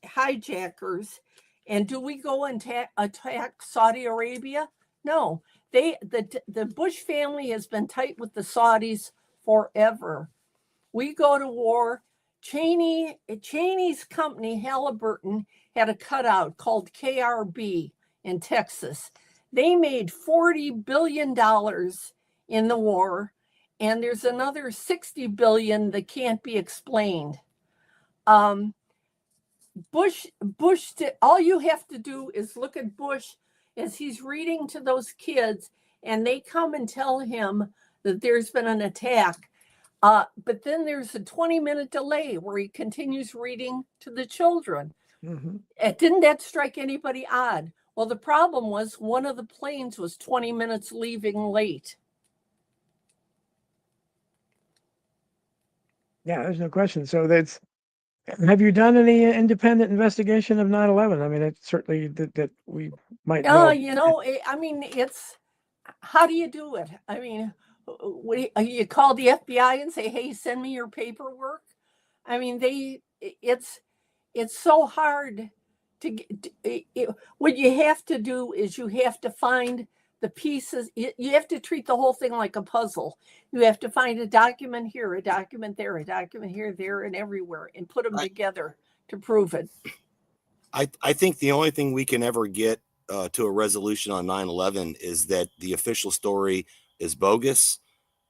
hijackers. And do we go and attack Saudi Arabia? No. The Bush family has been tight with the Saudis forever. We go to war. Cheney's company, Halliburton, had a cutout called KRB in Texas. They made $40 billion in the war, and there's another $60 billion that can't be explained. Bush did, all you have to do is look at Bush as he's reading to those kids, and they come and tell him that there's been an attack. But then there's a 20-minute delay where he continues reading to the children. Mm-hmm. Didn't that strike anybody odd? Well, the problem was one of the planes was 20 minutes leaving late. Yeah, there's no question. So have you done any independent investigation of 9/11? I mean, it's certainly that we might know. It's, how do you do it? I mean, you call the FBI and say, hey, send me your paperwork. I mean, it's so hard to get. What you have to do is you have to find the pieces. You have to treat the whole thing like a puzzle. You have to find a document here, a document there, a document here, there, and everywhere, and put them together to prove it. I think the only thing we can ever get to a resolution on 9/11 is that the official story is bogus.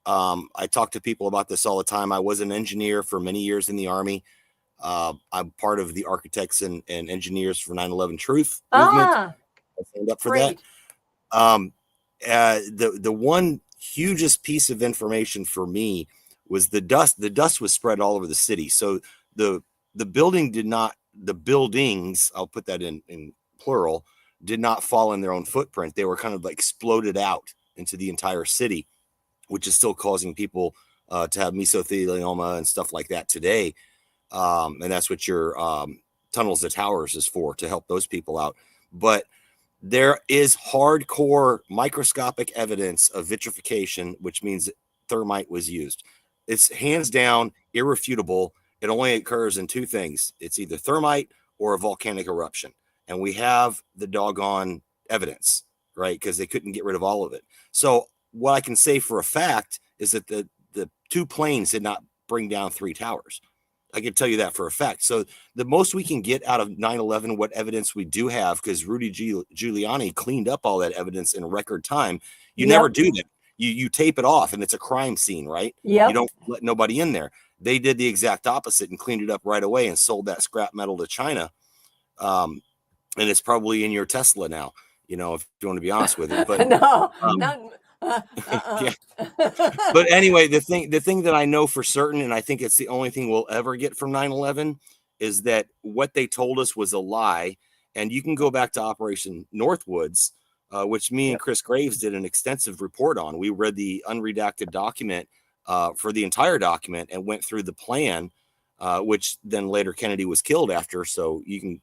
I talk to people about this all the time. I was an engineer for many years in the Army. I'm part of the Architects and Engineers for 9/11 Truth movement. I signed up for that. The one hugest piece of information for me was the dust. The dust was spread all over the city. So the buildings, I'll put that in plural, did not fall in their own footprint. They were kind of like exploded out into the entire city, which is still causing people to have mesothelioma and stuff like that today. And that's what your tunnels to towers is for, to help those people out. But there is hardcore microscopic evidence of vitrification, which means thermite was used. It's hands down irrefutable. It only occurs in two things. It's either thermite or a volcanic eruption. And we have the doggone evidence, right? Because they couldn't get rid of all of it. So what I can say for a fact is that the two planes did not bring down 3 towers. I can tell you that for a fact. So the most we can get out of 9/11, what evidence we do have, because Rudy Giuliani cleaned up all that evidence in record time. You never do that. You tape it off and it's a crime scene, right? Yep. You don't let nobody in there. They did the exact opposite and cleaned it up right away and sold that scrap metal to China. And it's probably in your Tesla now, if you want to be honest with it. But no, yeah. But anyway, the thing that I know for certain, and I think it's the only thing we'll ever get from 9/11, is that what they told us was a lie. And you can go back to Operation Northwoods, which me and Chris Graves did an extensive report on. We read the unredacted document for the entire document and went through the plan, which then later Kennedy was killed after. So you can,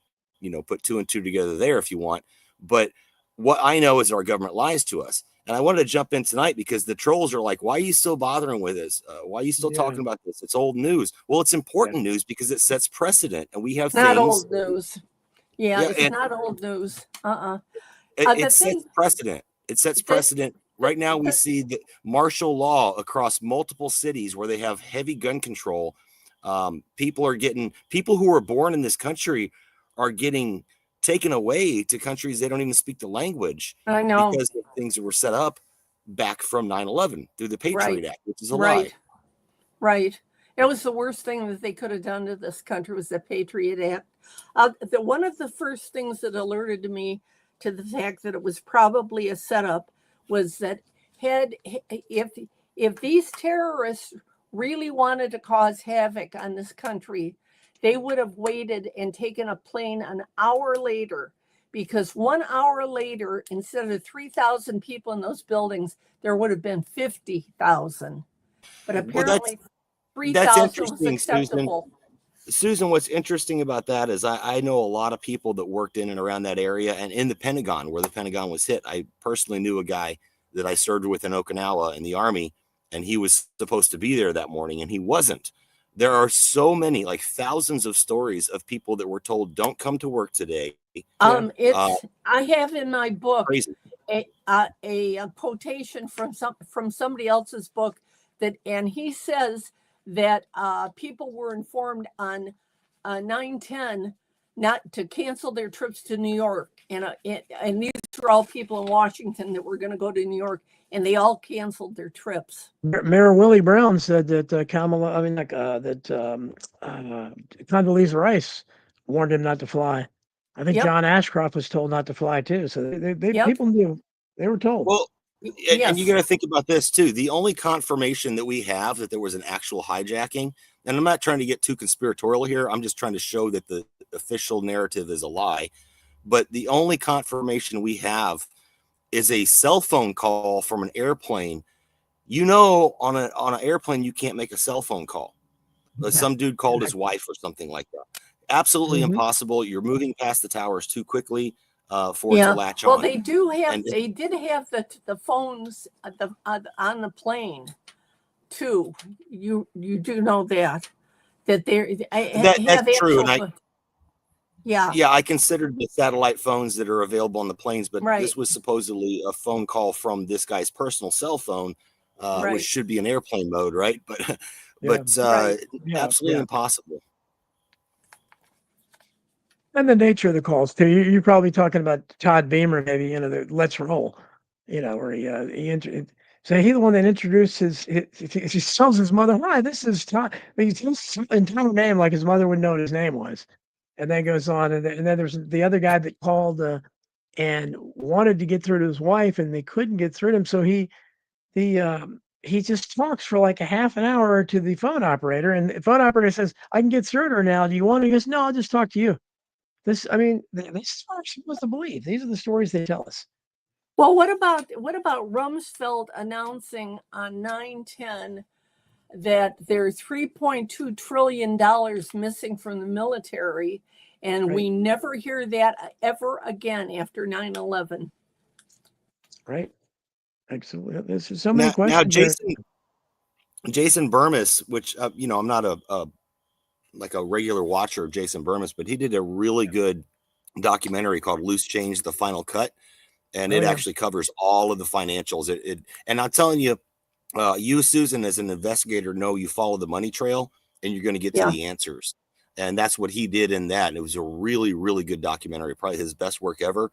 put 2 and 2 together there if you want. But what I know is our government lies to us. And I wanted to jump in tonight because the trolls are like, why are you still bothering with this? Why are you still talking about this? It's old news. Well, it's important news because it sets precedent, and we have Not things. old news. Yeah, it's not old news. It sets precedent. It sets precedent. Right now, we see the martial law across multiple cities where they have heavy gun control. People who were born in this country are getting taken away to countries they don't even speak the language. I know. Because of things that were set up back from 9/11 through the Patriot Act, which is a lie. Right. It was the worst thing that they could have done to this country was the Patriot Act. One of the first things that alerted me to the fact that it was probably a setup was that if these terrorists really wanted to cause havoc on this country, they would have waited and taken a plane an hour later, because 1 hour later, instead of 3,000 people in those buildings, there would have been 50,000. But apparently 3,000 was acceptable. Susan, what's interesting about that is I know a lot of people that worked in and around that area and in the Pentagon, where the Pentagon was hit. I personally knew a guy that I served with in Okinawa in the Army, and he was supposed to be there that morning, and he wasn't. There are so many, like thousands of stories of people that were told, don't come to work today. I have in my book a quotation from somebody else's book and he says that people were informed on 9/10 not to cancel their trips to New York, and these were all people in Washington that were going to go to New York, and they all canceled their trips. Mayor Willie Brown said that Condoleezza Rice warned him not to fly. I think John Ashcroft was told not to fly too. So people knew, they were told. Well, and you got to think about this too. The only confirmation that we have that there was an actual hijacking, and I'm not trying to get too conspiratorial here, I'm just trying to show that the official narrative is a lie. But the only confirmation we have is a cell phone call from an airplane. On an airplane, you can't make a cell phone call. Some dude called his wife or something like that. Absolutely impossible. You're moving past the towers too quickly for it to latch on. Well, they did have the phones on the plane too. You do know that that's true. And I considered the satellite phones that are available on the planes, but this was supposedly a phone call from this guy's personal cell phone, which should be in airplane mode, right? But absolutely impossible. And the nature of the calls too. You're probably talking about Todd Beamer, maybe, the Let's Roll, where he's the one that introduced he tells his mother, hi, this is Todd. He tells his entire name like his mother would know what his name was. And then goes on. And then there's the other guy that called and wanted to get through to his wife, and they couldn't get through to him. So he just talks for like a half an hour to the phone operator, and the phone operator says, I can get through to her now. Do you want to? He goes, no, I'll just talk to you. This is what I'm supposed to believe. These are the stories they tell us. Well, what about Rumsfeld announcing on 9/10 that there's $3.2 trillion missing from the military, and we never hear that ever again after 9/11. Right. Excellent. This is so many questions. Now, Jason Burmis, which I'm not a regular watcher of Jason Burmis, but he did a really good documentary called Loose Change: The Final Cut, and it actually covers all of the financials. And I'm telling you, you, Susan, as an investigator, know you follow the money trail, and you're going to get to the answers. And that's what he did in that. And it was a really, really good documentary, probably his best work ever.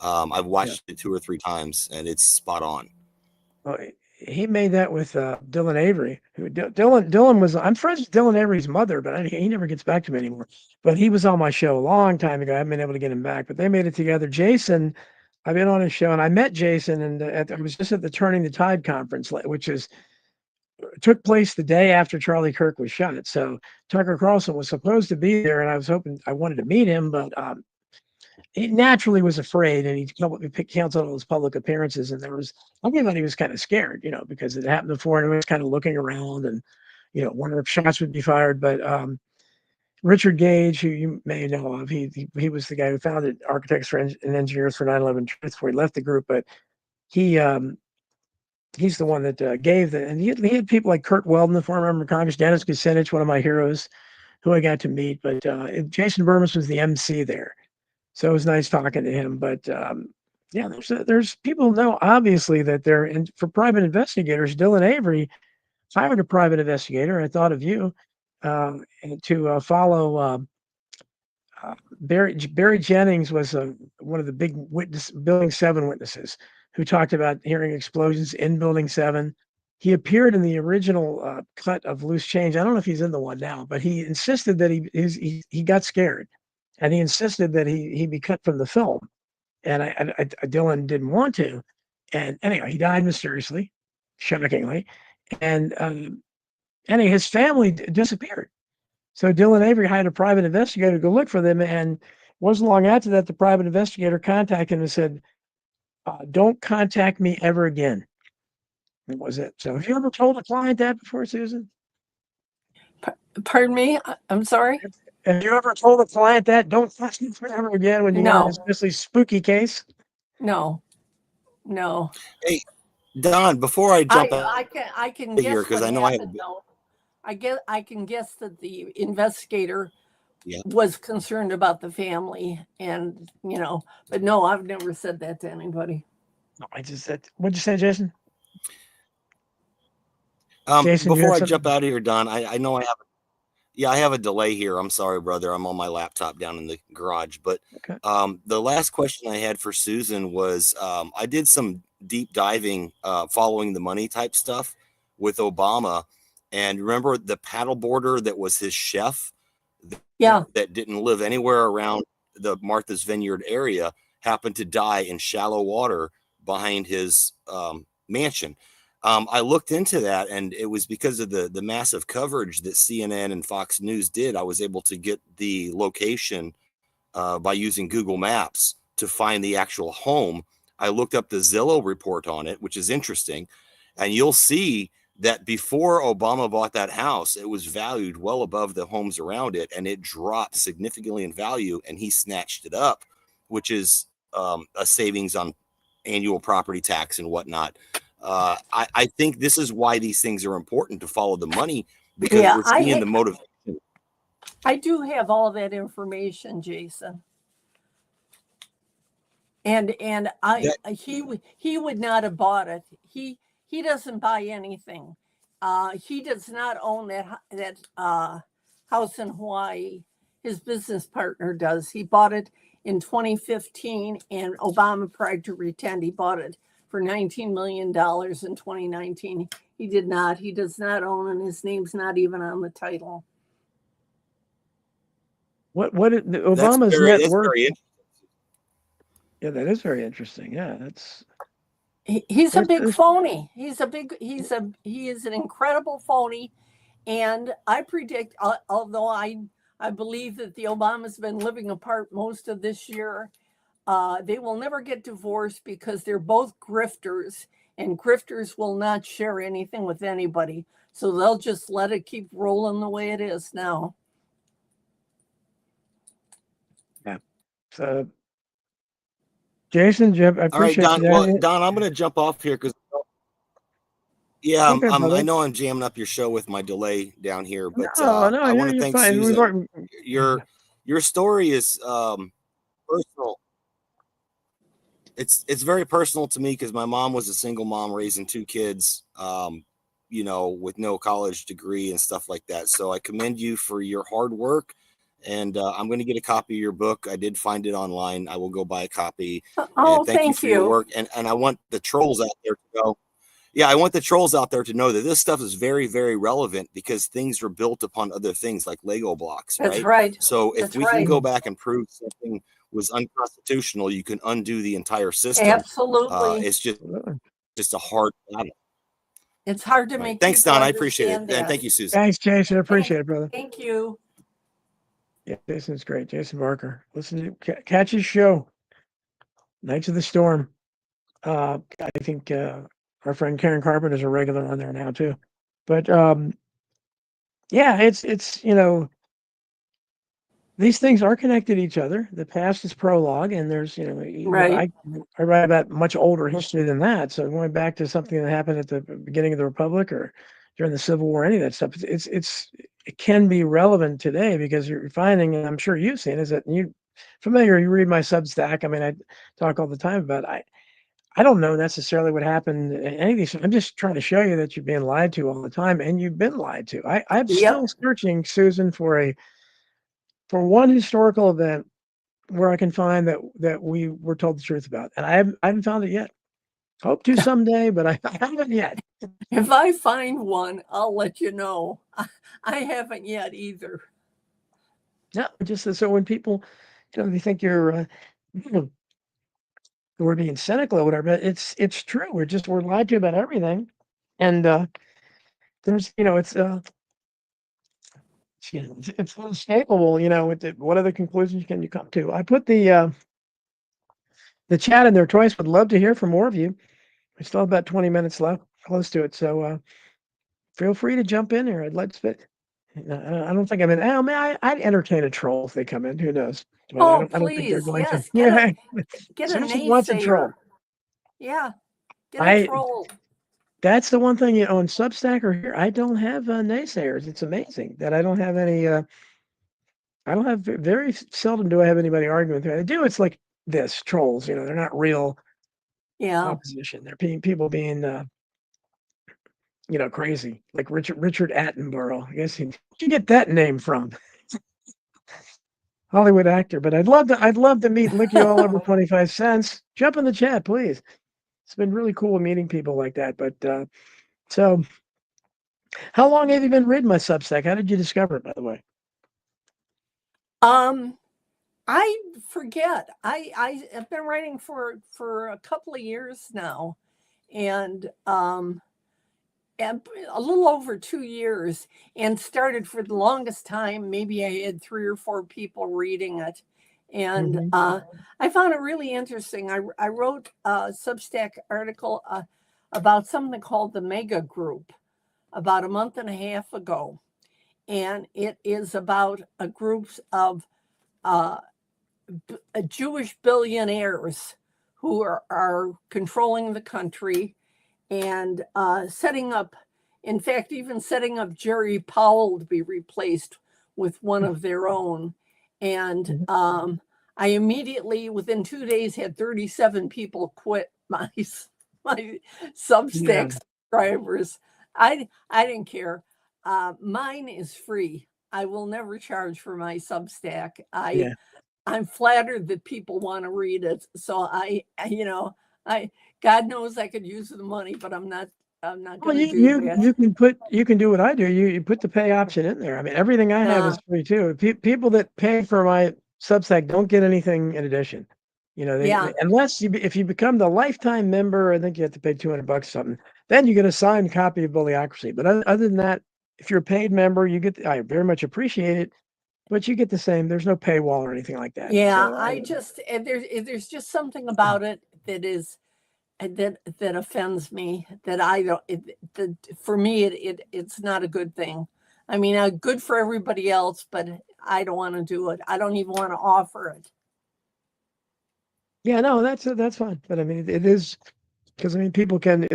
I've watched it 2 or 3 times, and it's spot on. Well, he made that with Dylan Avery. Dylan was, I'm friends with Dylan Avery's mother, but he never gets back to me anymore. But he was on my show a long time ago. I haven't been able to get him back, but they made it together. Jason, I've been on his show, and I met Jason, and I was just at the Turning the Tide conference, which took place the day after Charlie Kirk was shot. So Tucker Carlson was supposed to be there, and I was hoping, I wanted to meet him, but he naturally was afraid, and he canceled all his public appearances. And everybody was kind of scared, because it happened before, and he was kind of looking around, and wondering if shots would be fired. But Richard Gage, who you may know of, he was the guy who founded Architects and Engineers for 9/11 Truth before he left the group. But he's the one that gave and he had people like Kurt Weldon, the former member of Congress, Dennis Kucinich, one of my heroes, who I got to meet. But Jason Burmis was the MC there, so it was nice talking to him. But yeah, there's people know obviously that for private investigators. Dylan Avery hired a private investigator. I thought of you to follow. Barry Jennings was one of the big Building 7 witnesses who talked about hearing explosions in Building 7. He appeared in the original cut of Loose Change. I don't know if he's in the one now, but he insisted that he got scared, and he insisted that he be cut from the film. And Dylan didn't want to. And anyway, he died mysteriously, shockingly, and anyway, his family disappeared. So Dylan Avery hired a private investigator to go look for them, and wasn't long after that, the private investigator contacted him and said, "Don't contact me ever again." That was it. So have you ever told a client that before, Susan? Pardon me? I'm sorry? Have you ever told a client that? Don't touch me ever again when you got this especially spooky case? No. Hey, Don, before I jump I can guess here, because I know I can guess that the investigator Yeah. was concerned about the family, and but no, I've never said that to anybody. No, I just said. What'd you say, Jason? Jason, before I jump out of here, Don, I know I have a delay here. I'm sorry, brother. I'm on my laptop down in the garage. But Okay. The last question I had for Susan was, I did some deep diving, following the money type stuff with Obama. And remember the paddleboarder that was his chef? That didn't live anywhere around the Martha's Vineyard area, happened to die in shallow water behind his mansion. I looked into that, and it was because of the massive coverage that CNN and Fox News did. I was able to get the location by using Google Maps to find the actual home. I looked up the Zillow report on it, which is interesting. And you'll see that before Obama bought that house, it was valued well above the homes around it, and it dropped significantly in value, and he snatched it up, which is a savings on annual property tax and whatnot. I think this is why these things are important, to follow the money, because we're seeing the motivation. I do have all that information, Jason. And he would not have bought it. He doesn't buy anything. He does not own that house in Hawaii. His business partner does. He bought it in 2015, and Obama, prior to retend, he bought it for $19 million in 2019. He did not. He does not own, and his name's not even on the title. Obama's net worth? Yeah, that is very interesting. Yeah, he's a big phony. He is an incredible phony, and I predict, although I believe that the Obamas been living apart most of this year, they will never get divorced because they're both grifters, and grifters will not share anything with anybody. So they'll just let it keep rolling the way it is now. Yeah. So, Jason, Jim, I appreciate All right, Don. Well, Don, I'm going to jump off here because, I know I'm jamming up your show with my delay down here, but I want to thank Susan. Your story is personal. It's very personal to me because my mom was a single mom raising two kids, with no college degree and stuff like that. So I commend you for your hard work. And I'm going to get a copy of your book. I did find it online. I will go buy a copy. Oh, thank you for your work. And I want the trolls out there to know. Yeah, I want the trolls out there to know that this stuff is very, very relevant because things are built upon other things like Lego blocks. That's right. So if we can go back and prove something was unconstitutional, you can undo the entire system. Absolutely. It's just a hard battle. It's hard to make. Thanks, Don. I appreciate it. And thank you, Susan. Thanks, Jason. I appreciate it, brother. Thank you. Yeah, Jason's great. Jason Barker. Listen to catch his show, Knights of the Storm. I think our friend Karen Carpenter's a regular on there now too. But yeah, it's these things are connected to each other. The past is prologue, and there's Right. I write about much older history than that. So going back to something that happened at the beginning of the Republic or during the Civil War, any of that stuff, it can be relevant today because you're finding, and I'm sure you've seen, is that you read my Substack. I mean, I talk all the time about I don't know necessarily what happened in any of these. I'm just trying to show you that you're being lied to all the time, and you've been lied to. I'm Yep. still searching, Susan, for one historical event where I can find that we were told the truth about, and I haven't found it yet. Hope to someday, but I haven't yet. If I find one, I'll let you know. I haven't yet either. No, just so when people, they think you're we're being cynical or whatever, but it's true. We're lied to about everything, and there's it's inescapable. What other conclusions can you come to? I put the chat in there twice. Would love to hear from more of you. We still have about 20 minutes left, close to it. So feel free to jump in here. I'd like to spit. I don't think I'd entertain a troll if they come in. Who knows? But Oh, I don't think they're please, going to. yes, Yeah, get a Susan wants a troll. naysayer. Yeah, get a troll. That's the one thing on Substack or here. I don't have naysayers. It's amazing that I don't have any. I don't have very seldom do I have anybody arguing with me. I do. It's like this trolls. They're not real Yeah. opposition. They're people being crazy, like Richard Attenborough. I guess where'd you get that name from? Hollywood actor. But I'd love to meet Licky all over 25 cents. Jump in the chat, please. It's been really cool meeting people like that. But so, how long have you been reading my Substack? How did you discover it, by the way? I forget. I have been writing for a couple of years now, and a little over 2 years, and started for the longest time. Maybe I had 3 or 4 people reading it, and I found it really interesting. I wrote a Substack article about something called the Mega Group about a month and a half ago, and it is about a group of Jewish billionaires who are controlling the country and setting up, in fact, even setting up Jerry Powell to be replaced with one of their own. And I immediately, within 2 days, had 37 people quit my Substack subscribers. I didn't care. Mine is free. I will never charge for my Substack. I'm flattered that people want to read it. So God knows I could use the money, but I'm not going to do that. You can do what I do. You put the pay option in there. I mean, everything I have is free too. People that pay for my Substack don't get anything in addition. Unless if you become the lifetime member, I think you have to pay $200 or something. Then you get a signed copy of Bullyocracy. But other than that, if you're a paid member, I very much appreciate it. But you get the same. There's no paywall or anything like that. Yeah, so, there's just something about it that is that offends me. That I don't. For me, it's not a good thing. I mean, good for everybody else, but I don't want to do it. I don't even want to offer it. Yeah, no, that's fine. But I mean, it is because people can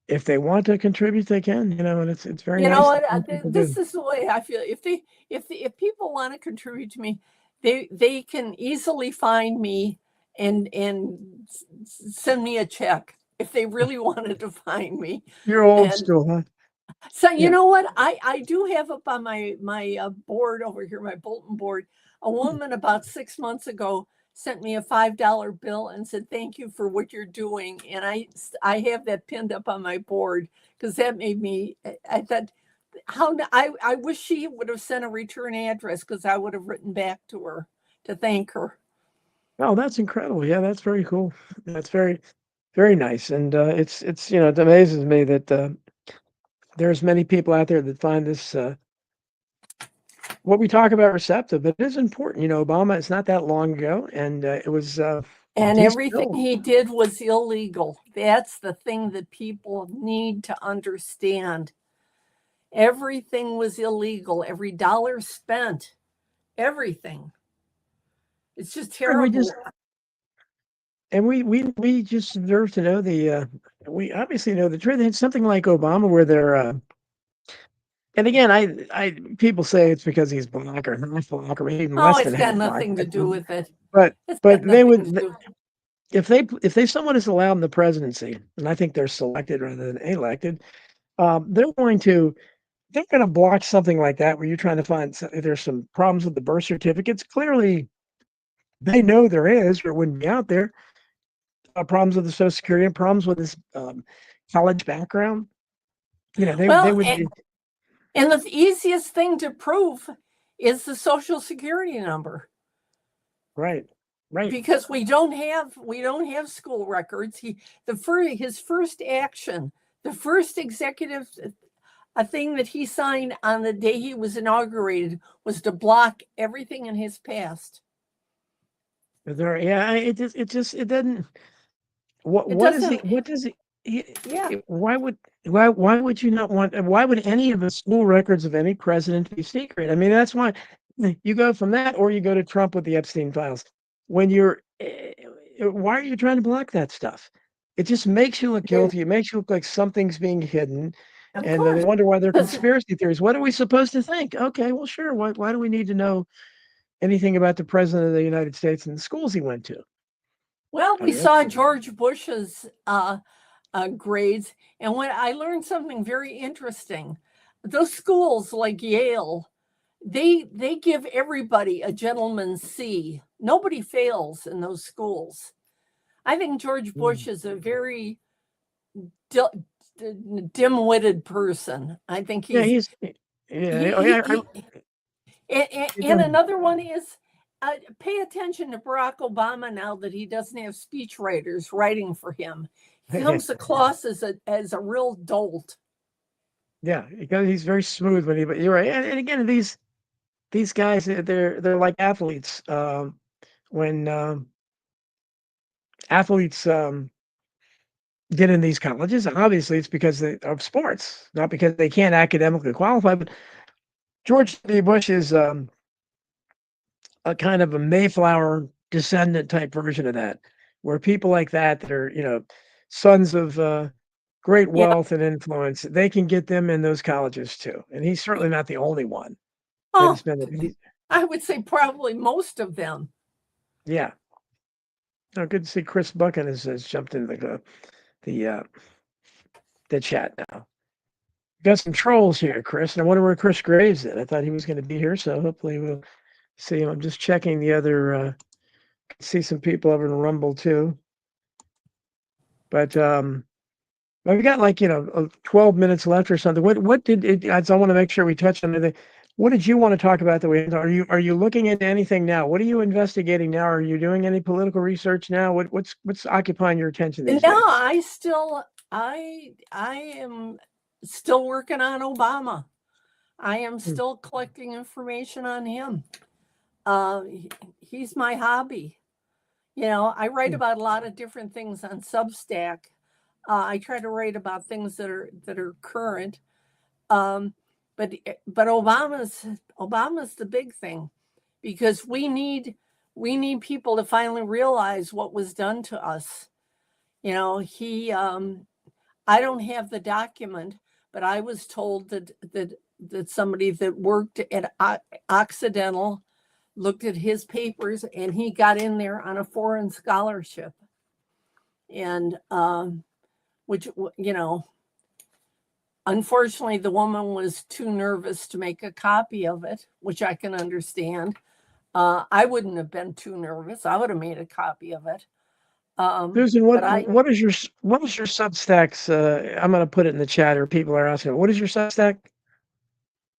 if they want to contribute, they can. And it's very nice. This is the way I feel. If people want to contribute to me, they can easily find me and send me a check if they really wanted to find me. You're old school, huh? So you know what? I do have up on my board over here, my bulletin board, a woman about 6 months ago sent me a $5 bill and said, "Thank you for what you're doing." And I have that pinned up on my board because that made me, I thought, I wish she would have sent a return address because I would have written back to her to thank her. Oh, that's incredible. Yeah, that's very cool. That's very, very nice. And it amazes me that there's many people out there that find this what we talk about receptive, but it is important. Obama, it's not that long ago, and it was, And he's everything still, he did was illegal. That's the thing that people need to understand. Everything was illegal. Every dollar spent, everything. It's just and we terrible. just, and we just deserve to know we obviously know the truth. It's something like Obama where they're, and again, people say it's because he's black or half black or even Oh, less than it's got half black. nothing to do with it. But It's but got they nothing to would do. if someone is allowed in the presidency, and I think they're selected rather than elected, they're going to block something like that where you're trying to find if there's some problems with the birth certificates. Clearly, they know there is, or it wouldn't be out there. Problems with the Social Security and problems with his college background. They Well, would be and the easiest thing to prove is the Social Security number. right. Because we don't have school records. His first action, the first executive a thing that he signed on the day he was inaugurated was to block everything in his past. There, yeah, it doesn't. It What is doesn't. it? What does it? Yeah. Why would you not want? Why would any of the school records of any president be secret? I mean, that's why you go from that, or you go to Trump with the Epstein files. When why are you trying to block that stuff? It just makes you look guilty. It makes you look like something's being hidden, Of and course. they wonder why they're conspiracy theories. What are we supposed to think? Okay, well, sure. Why do we need to know anything about the president of the United States and the schools he went to? Well, I we mean, saw George Bush's grades, and when I learned something very interesting, those schools like Yale, they give everybody a gentleman's C. Nobody fails in those schools. I think George Bush is a very dim-witted person. I think yeah, he's yeah. and another one is pay attention to Barack Obama now that he doesn't have speechwriters writing for him. He comes across as a real dolt. Yeah, because he's very smooth when but you're right. And again, these guys, they're like athletes. When athletes get in these colleges, obviously it's because of sports, not because they can't academically qualify. But George W. Bush is a kind of a Mayflower descendant type version of that, where people like that are sons of great Yeah. wealth and influence, they can get them in those colleges too. And he's certainly not the only one that Oh, has been. I would say probably most of them. Yeah. Oh, good to see Chris Buchan has jumped into the chat now. Got some trolls here, Chris. And I wonder where Chris Graves is. I thought he was going to be here, so hopefully we'll see him. I'm just checking the other. See some people over in Rumble too. But we've got 12 minutes left or something. What did it? I want to make sure we touch on anything. What did you want to talk about that we are you looking into anything now? What are you investigating now? Are you doing any political research now? What's occupying your attention these days? I am still working on Obama. I am still collecting information on him. He's my hobby. I write about a lot of different things on Substack. I try to write about things that are current. But Obama's the big thing, because we need people to finally realize what was done to us. I don't have the document, but I was told that somebody that worked at Occidental looked at his papers and he got in there on a foreign scholarship. And which, unfortunately, the woman was too nervous to make a copy of it, which I can understand. I wouldn't have been too nervous. I would have made a copy of it. Susan, what is your Substacks? I'm going to put it in the chat, or people are asking. What is your Substack?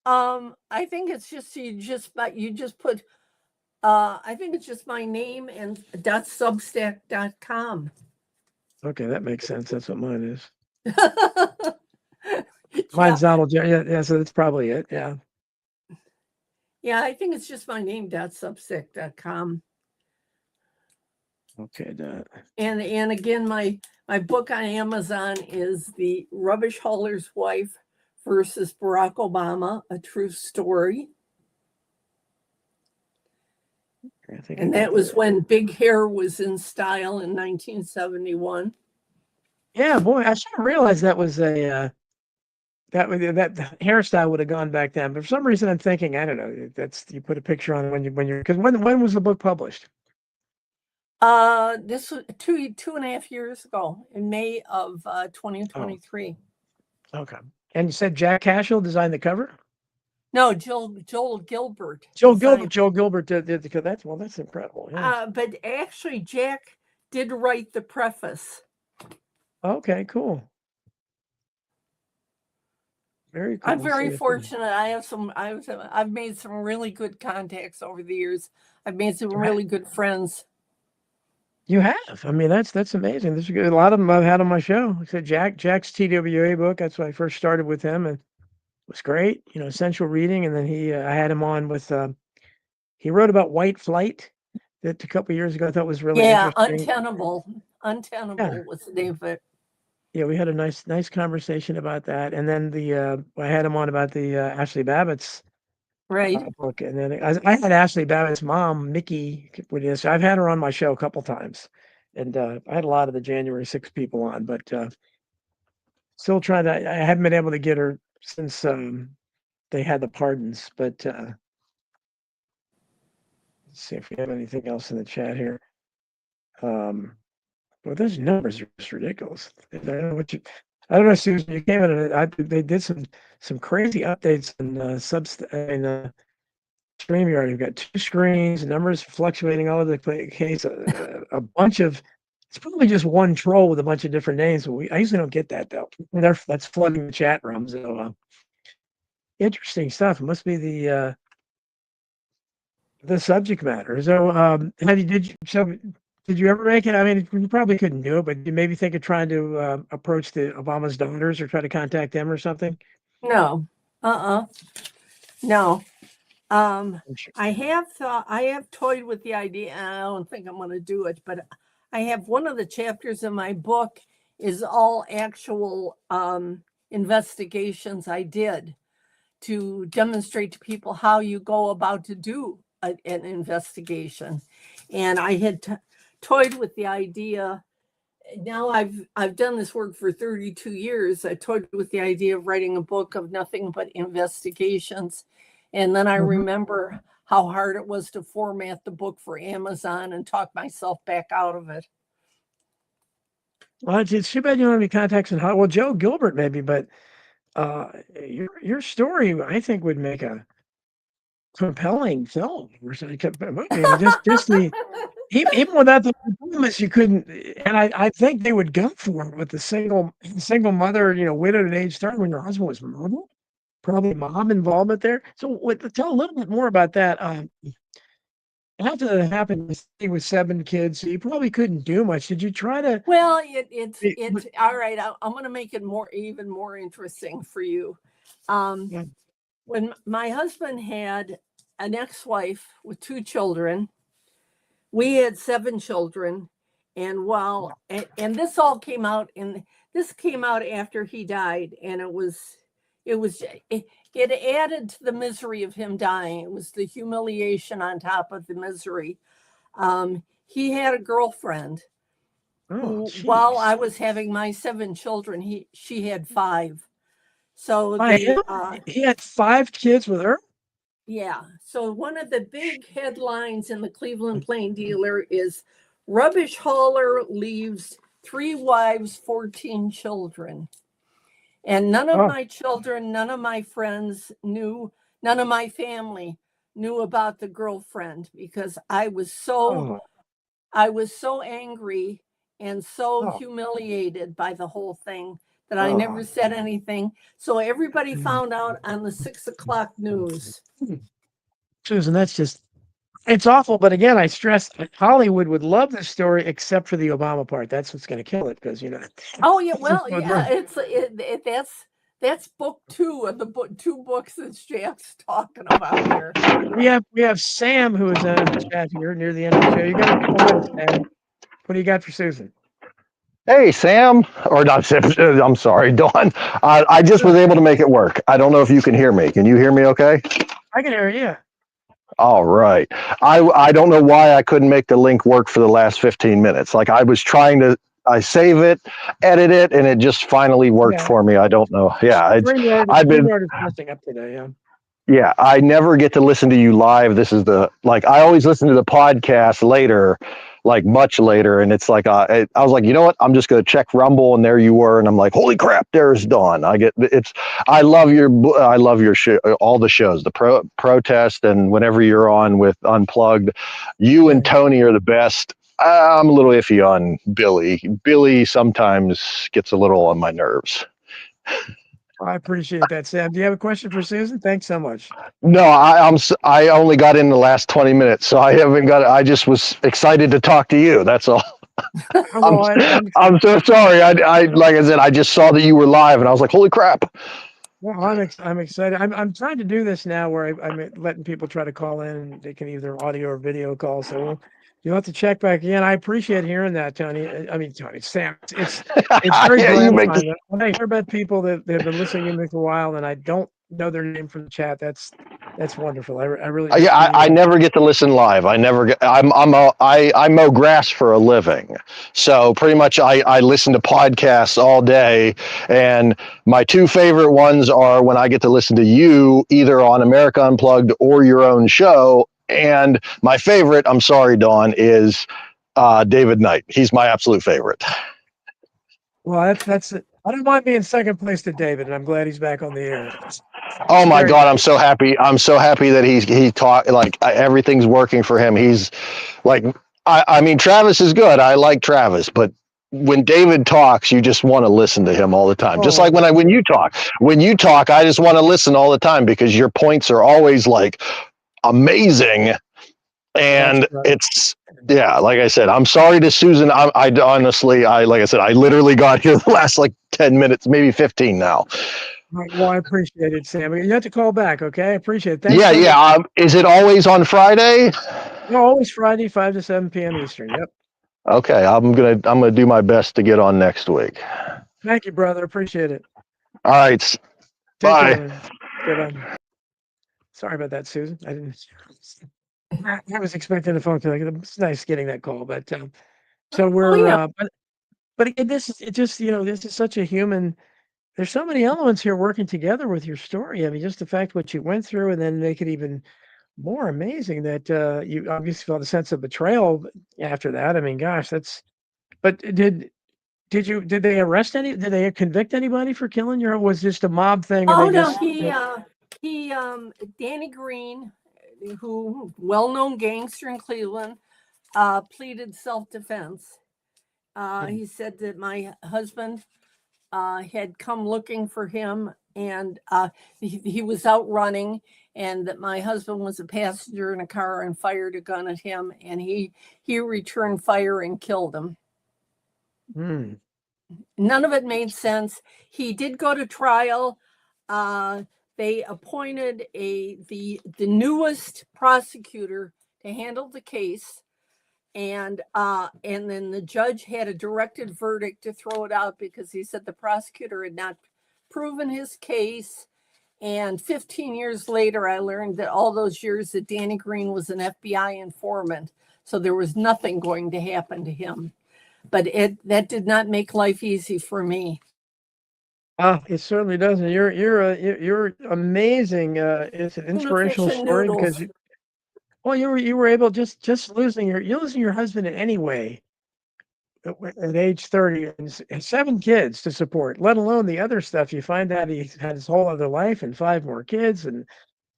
I think it's just you just put. I think it's just my name and .substack.com. Okay, that makes sense. That's what mine is. Yeah. Mine's Donald. Yeah, so that's probably it. Yeah. Yeah, I think it's just my name.substack.com. Okay. And again, my book on Amazon is The Rubbish Hauler's Wife versus Barack Obama, a true story. I think And that was when big hair was in style in 1971. Yeah, boy, I should have realized that was a that hairstyle would have gone back then. But for some reason, I'm thinking, I don't know. That's you put a picture on when you're because when was the book published? This was 2.5 years ago in May of 2023. Okay. And you said Jack Cashel designed the cover? No, Joel Gilbert. Joe designed- Gilbert did the that's incredible. Yeah. But actually, Jack did write the preface. Okay, cool. Very cool. I'm very fortunate. I've made some really good contacts over the years. I've made some really good friends. You have. I mean, that's amazing. This is good. A lot of them I've had on my show. Like I said, Jack's TWA book. That's when I first started with him, and it was great. Essential reading. And then I had him on with. He wrote about white flight that a couple of years ago I thought was really interesting. Untenable. Untenable Yeah. was the name of it. Yeah, we had a nice conversation about that, and then I had him on about the Ashley Babbitt's Right. book, and then I had Ashley Babbitt's mom, Mickey, with this. I've had her on my show a couple times, and I had a lot of the January 6 people on, but still trying to. I haven't been able to get her since they had the pardons. But let's see if we have anything else in the chat here. Well, those numbers are just ridiculous. I don't know, Susan. You came in. They did some crazy updates in StreamYard. You've got 2 screens, numbers fluctuating all over the place. A bunch of. It's probably just one troll with a bunch of different names. But I usually don't get that though. That's flooding the chat room. So interesting stuff. It must be the subject matter. So did you ever make it? I mean, you probably couldn't do it, but you maybe think of trying to approach the Obama's daughters or try to contact them or something? No. No. Sure. I have toyed with the idea, and I don't think I'm going to do it, but I have one of the chapters in my book is all actual investigations I did to demonstrate to people how you go about to do an investigation. And I had toyed with the idea. Now I've done this work for 32 years. I toyed with the idea of writing a book of nothing but investigations. And then I remember how hard it was to format the book for Amazon and talk myself back out of it. Well, it's too bad you don't have any contacts in Hollywood. Well, Joe Gilbert maybe, but your story I think would make a compelling film or something. I mean, just the even without the performance, you couldn't. And I think they would go for it with the single mother, widowed at age 30 when your husband was murdered. Probably mom involvement there. So tell a little bit more about that. After that happened, he was 7 kids, so you probably couldn't do much. Did you try to? Well, it's all right. I'm going to make it even more interesting for you. Yeah. When my husband had an ex-wife with 2 children, we had 7 children, and and this all came out after he died, and it added to the misery of him dying. It was the humiliation on top of the misery. He had a girlfriend who, while I was having my 7 children, she had 5. So he had 5 kids with her. Yeah. So one of the big headlines in the Cleveland Plain Dealer is rubbish hauler leaves 3 wives, 14 children. And none of my children, none of my friends none of my family knew about the girlfriend because I was so angry and so humiliated by the whole thing that I never said anything. So everybody found out on the 6 o'clock news. Susan, it's awful. But again, I stress Hollywood would love this story except for the Obama part. That's what's going to kill it because Oh yeah, well, yeah, That's book 2 of the two books that Jack's talking about here. We have Sam who is in the chat here near the end of the show. You got a couple minutes, Sam. What do you got for Susan? Hey, Sam, or not Sam, I'm sorry, Dawn. I just was able to make it work. I don't know if you can hear me. Can you hear me okay? I can hear you. All right. I don't know why I couldn't make the link work for the last 15 minutes. Like I was trying to, I save it, edit it, and it just finally worked Yeah. for me. I don't know. Yeah, I've been, StreamYard is messing up today, yeah. yeah, I never get to listen to you live. This is like, I always listen to the podcast later, like much later. And it's like, I was like, you know what? I'm just going to check Rumble. And there you were. And I'm like, holy crap, there's Dawn. I love your show, all the shows, the protest. And whenever you're on with Unplugged, you and Tony are the best. I'm a little iffy on Billy. Billy sometimes gets a little on my nerves. I appreciate that, Sam. Do you have a question for Susan? Thanks so much. No, I only got in the last 20 minutes, so I haven't got. I just was excited to talk to you. That's all. I'm so sorry. I like I said, I just saw that you were live, and I was like, holy crap. Well, I'm excited. I'm trying to do this now where I'm letting people try to call in, and they can either audio or video call. So you'll have to check back again. I appreciate hearing that, Tony. I mean, Tony, Sam. It's very Yeah, gratifying. When I hear about people that have been listening to me for a while and I don't know their name from the chat, that's wonderful. I really yeah, I never get to listen live. I never get. I mow grass for a living, so pretty much I listen to podcasts all day. And my two favorite ones are when I get to listen to you either on America Unplugged or your own show. And my favorite, I'm sorry, Dawn, is David Knight. He's my absolute favorite. Well, that's it. I don't mind being second place to David, and I'm glad he's back on the air. Oh my God, I'm so happy. I'm so happy that he taught, like everything's working for him. He's like, I mean, Travis is good. I like Travis, but when David talks, you just want to listen to him all the time. Just like when you talk, I just want to listen all the time because your points are always like amazing. And it's, yeah, like I said, I'm sorry to Susan. I honestly, like I said, I literally got here the last like 10 minutes, maybe 15 now. Well, I appreciate it, Sam. You have to call back, okay? I appreciate it. Thanks yeah. Is it always on Friday? No, always Friday, 5 to 7 p.m. Eastern. Yep. Okay, I'm gonna do my best to get on next week. Thank you, brother. Appreciate it. All right. Take Bye. care, Goodbye. Sorry about that, Susan. I was expecting a phone call. It's nice getting that call, but so we're but again, this is just this is such a human. There's so many elements here working together with your story. I mean, just the fact what you went through, and then make it even more amazing that you obviously felt a sense of betrayal after that. I mean, gosh, that's. But did they arrest did they convict anybody for killing your? Or was it just a mob thing? Oh no, he Danny Green, who well-known gangster in Cleveland, pleaded self-defense. He said that my husband had come looking for him, and he was out running, and that my husband was a passenger in a car and fired a gun at him, and he returned fire and killed him. None of it made sense. He did go to trial. They appointed the newest prosecutor to handle the case. And then the judge had a directed verdict to throw it out because he said the prosecutor had not proven his case. And 15 years later, I learned that all those years that Danny Green was an FBI informant. So there was nothing going to happen to him. But that did not make life easy for me. It certainly doesn't. You're amazing. It's an inspirational story because you were able just losing your husband in any way at age 30 and 7 kids to support, let alone the other stuff. You find out he had his whole other life and 5 more kids, and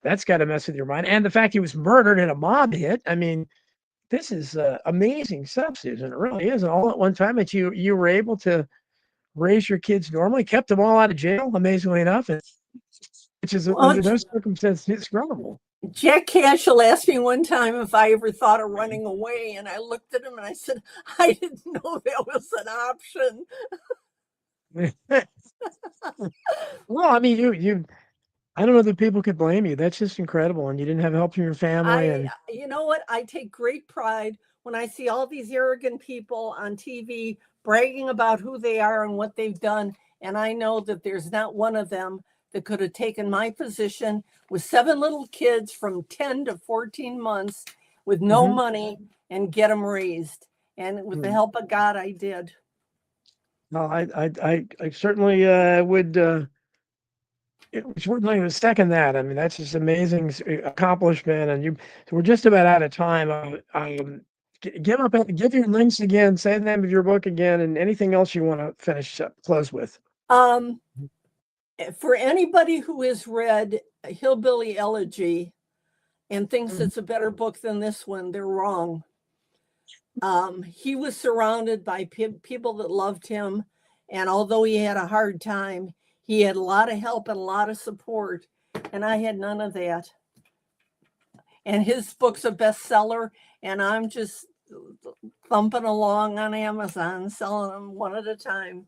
that's got to mess with your mind. And the fact he was murdered in a mob hit. I mean, this is amazing stuff, Susan. It really is. And all at one time that you were able to raise your kids normally, kept them all out of jail, amazingly enough, which is under those circumstances, it's incredible. Jack Cashel asked me one time if I ever thought of running away, and I looked at him and I said, I didn't know that was an option. Well, I mean, I don't know that people could blame you. That's just incredible. And you didn't have help from your family. And You know what? I take great pride when I see all these arrogant people on TV bragging about who they are and what they've done. And I know that there's not one of them that could have taken my position with 7 little kids from 10 to 14 months with no Mhm. money and get them raised. And with the Mm. help of God, I did. No, I certainly would certainly second that. I mean, that's just amazing accomplishment. And so we're just about out of time. Give your links again, say the name of your book again, and anything else you want to close with. For anybody who has read Hillbilly Elegy and thinks it's a better book than this one, they're wrong. He was surrounded by people that loved him. And although he had a hard time, he had a lot of help and a lot of support. And I had none of that. And his book's a bestseller. And I'm just thumping along on Amazon, selling them one at a time.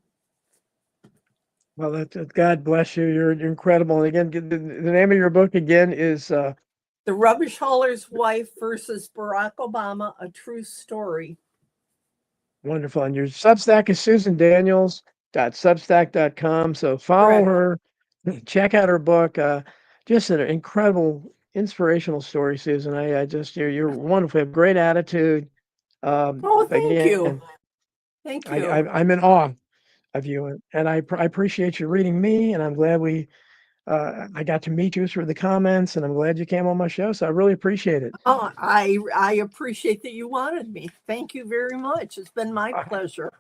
Well, God bless you. You're incredible. And again, the name of your book again is The Rubbish Hauler's Wife versus Barack Obama, A True Story. wonderful. And your Substack is susandaniels.substack.com. So follow her, check out her book. Just an incredible, inspirational story, Susan. You're wonderful. You have great attitude. Thank you. Thank you. I'm in awe of you, and I appreciate you reading me, and I'm glad I got to meet you through the comments, and I'm glad you came on my show. So I really appreciate it. Oh, I appreciate that you wanted me. Thank you very much. It's been my pleasure.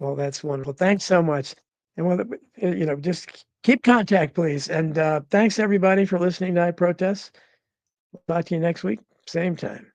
Well, that's wonderful. Thanks so much. And just keep contact, please. And thanks everybody for listening to I Protest. We'll talk to you next week, same time.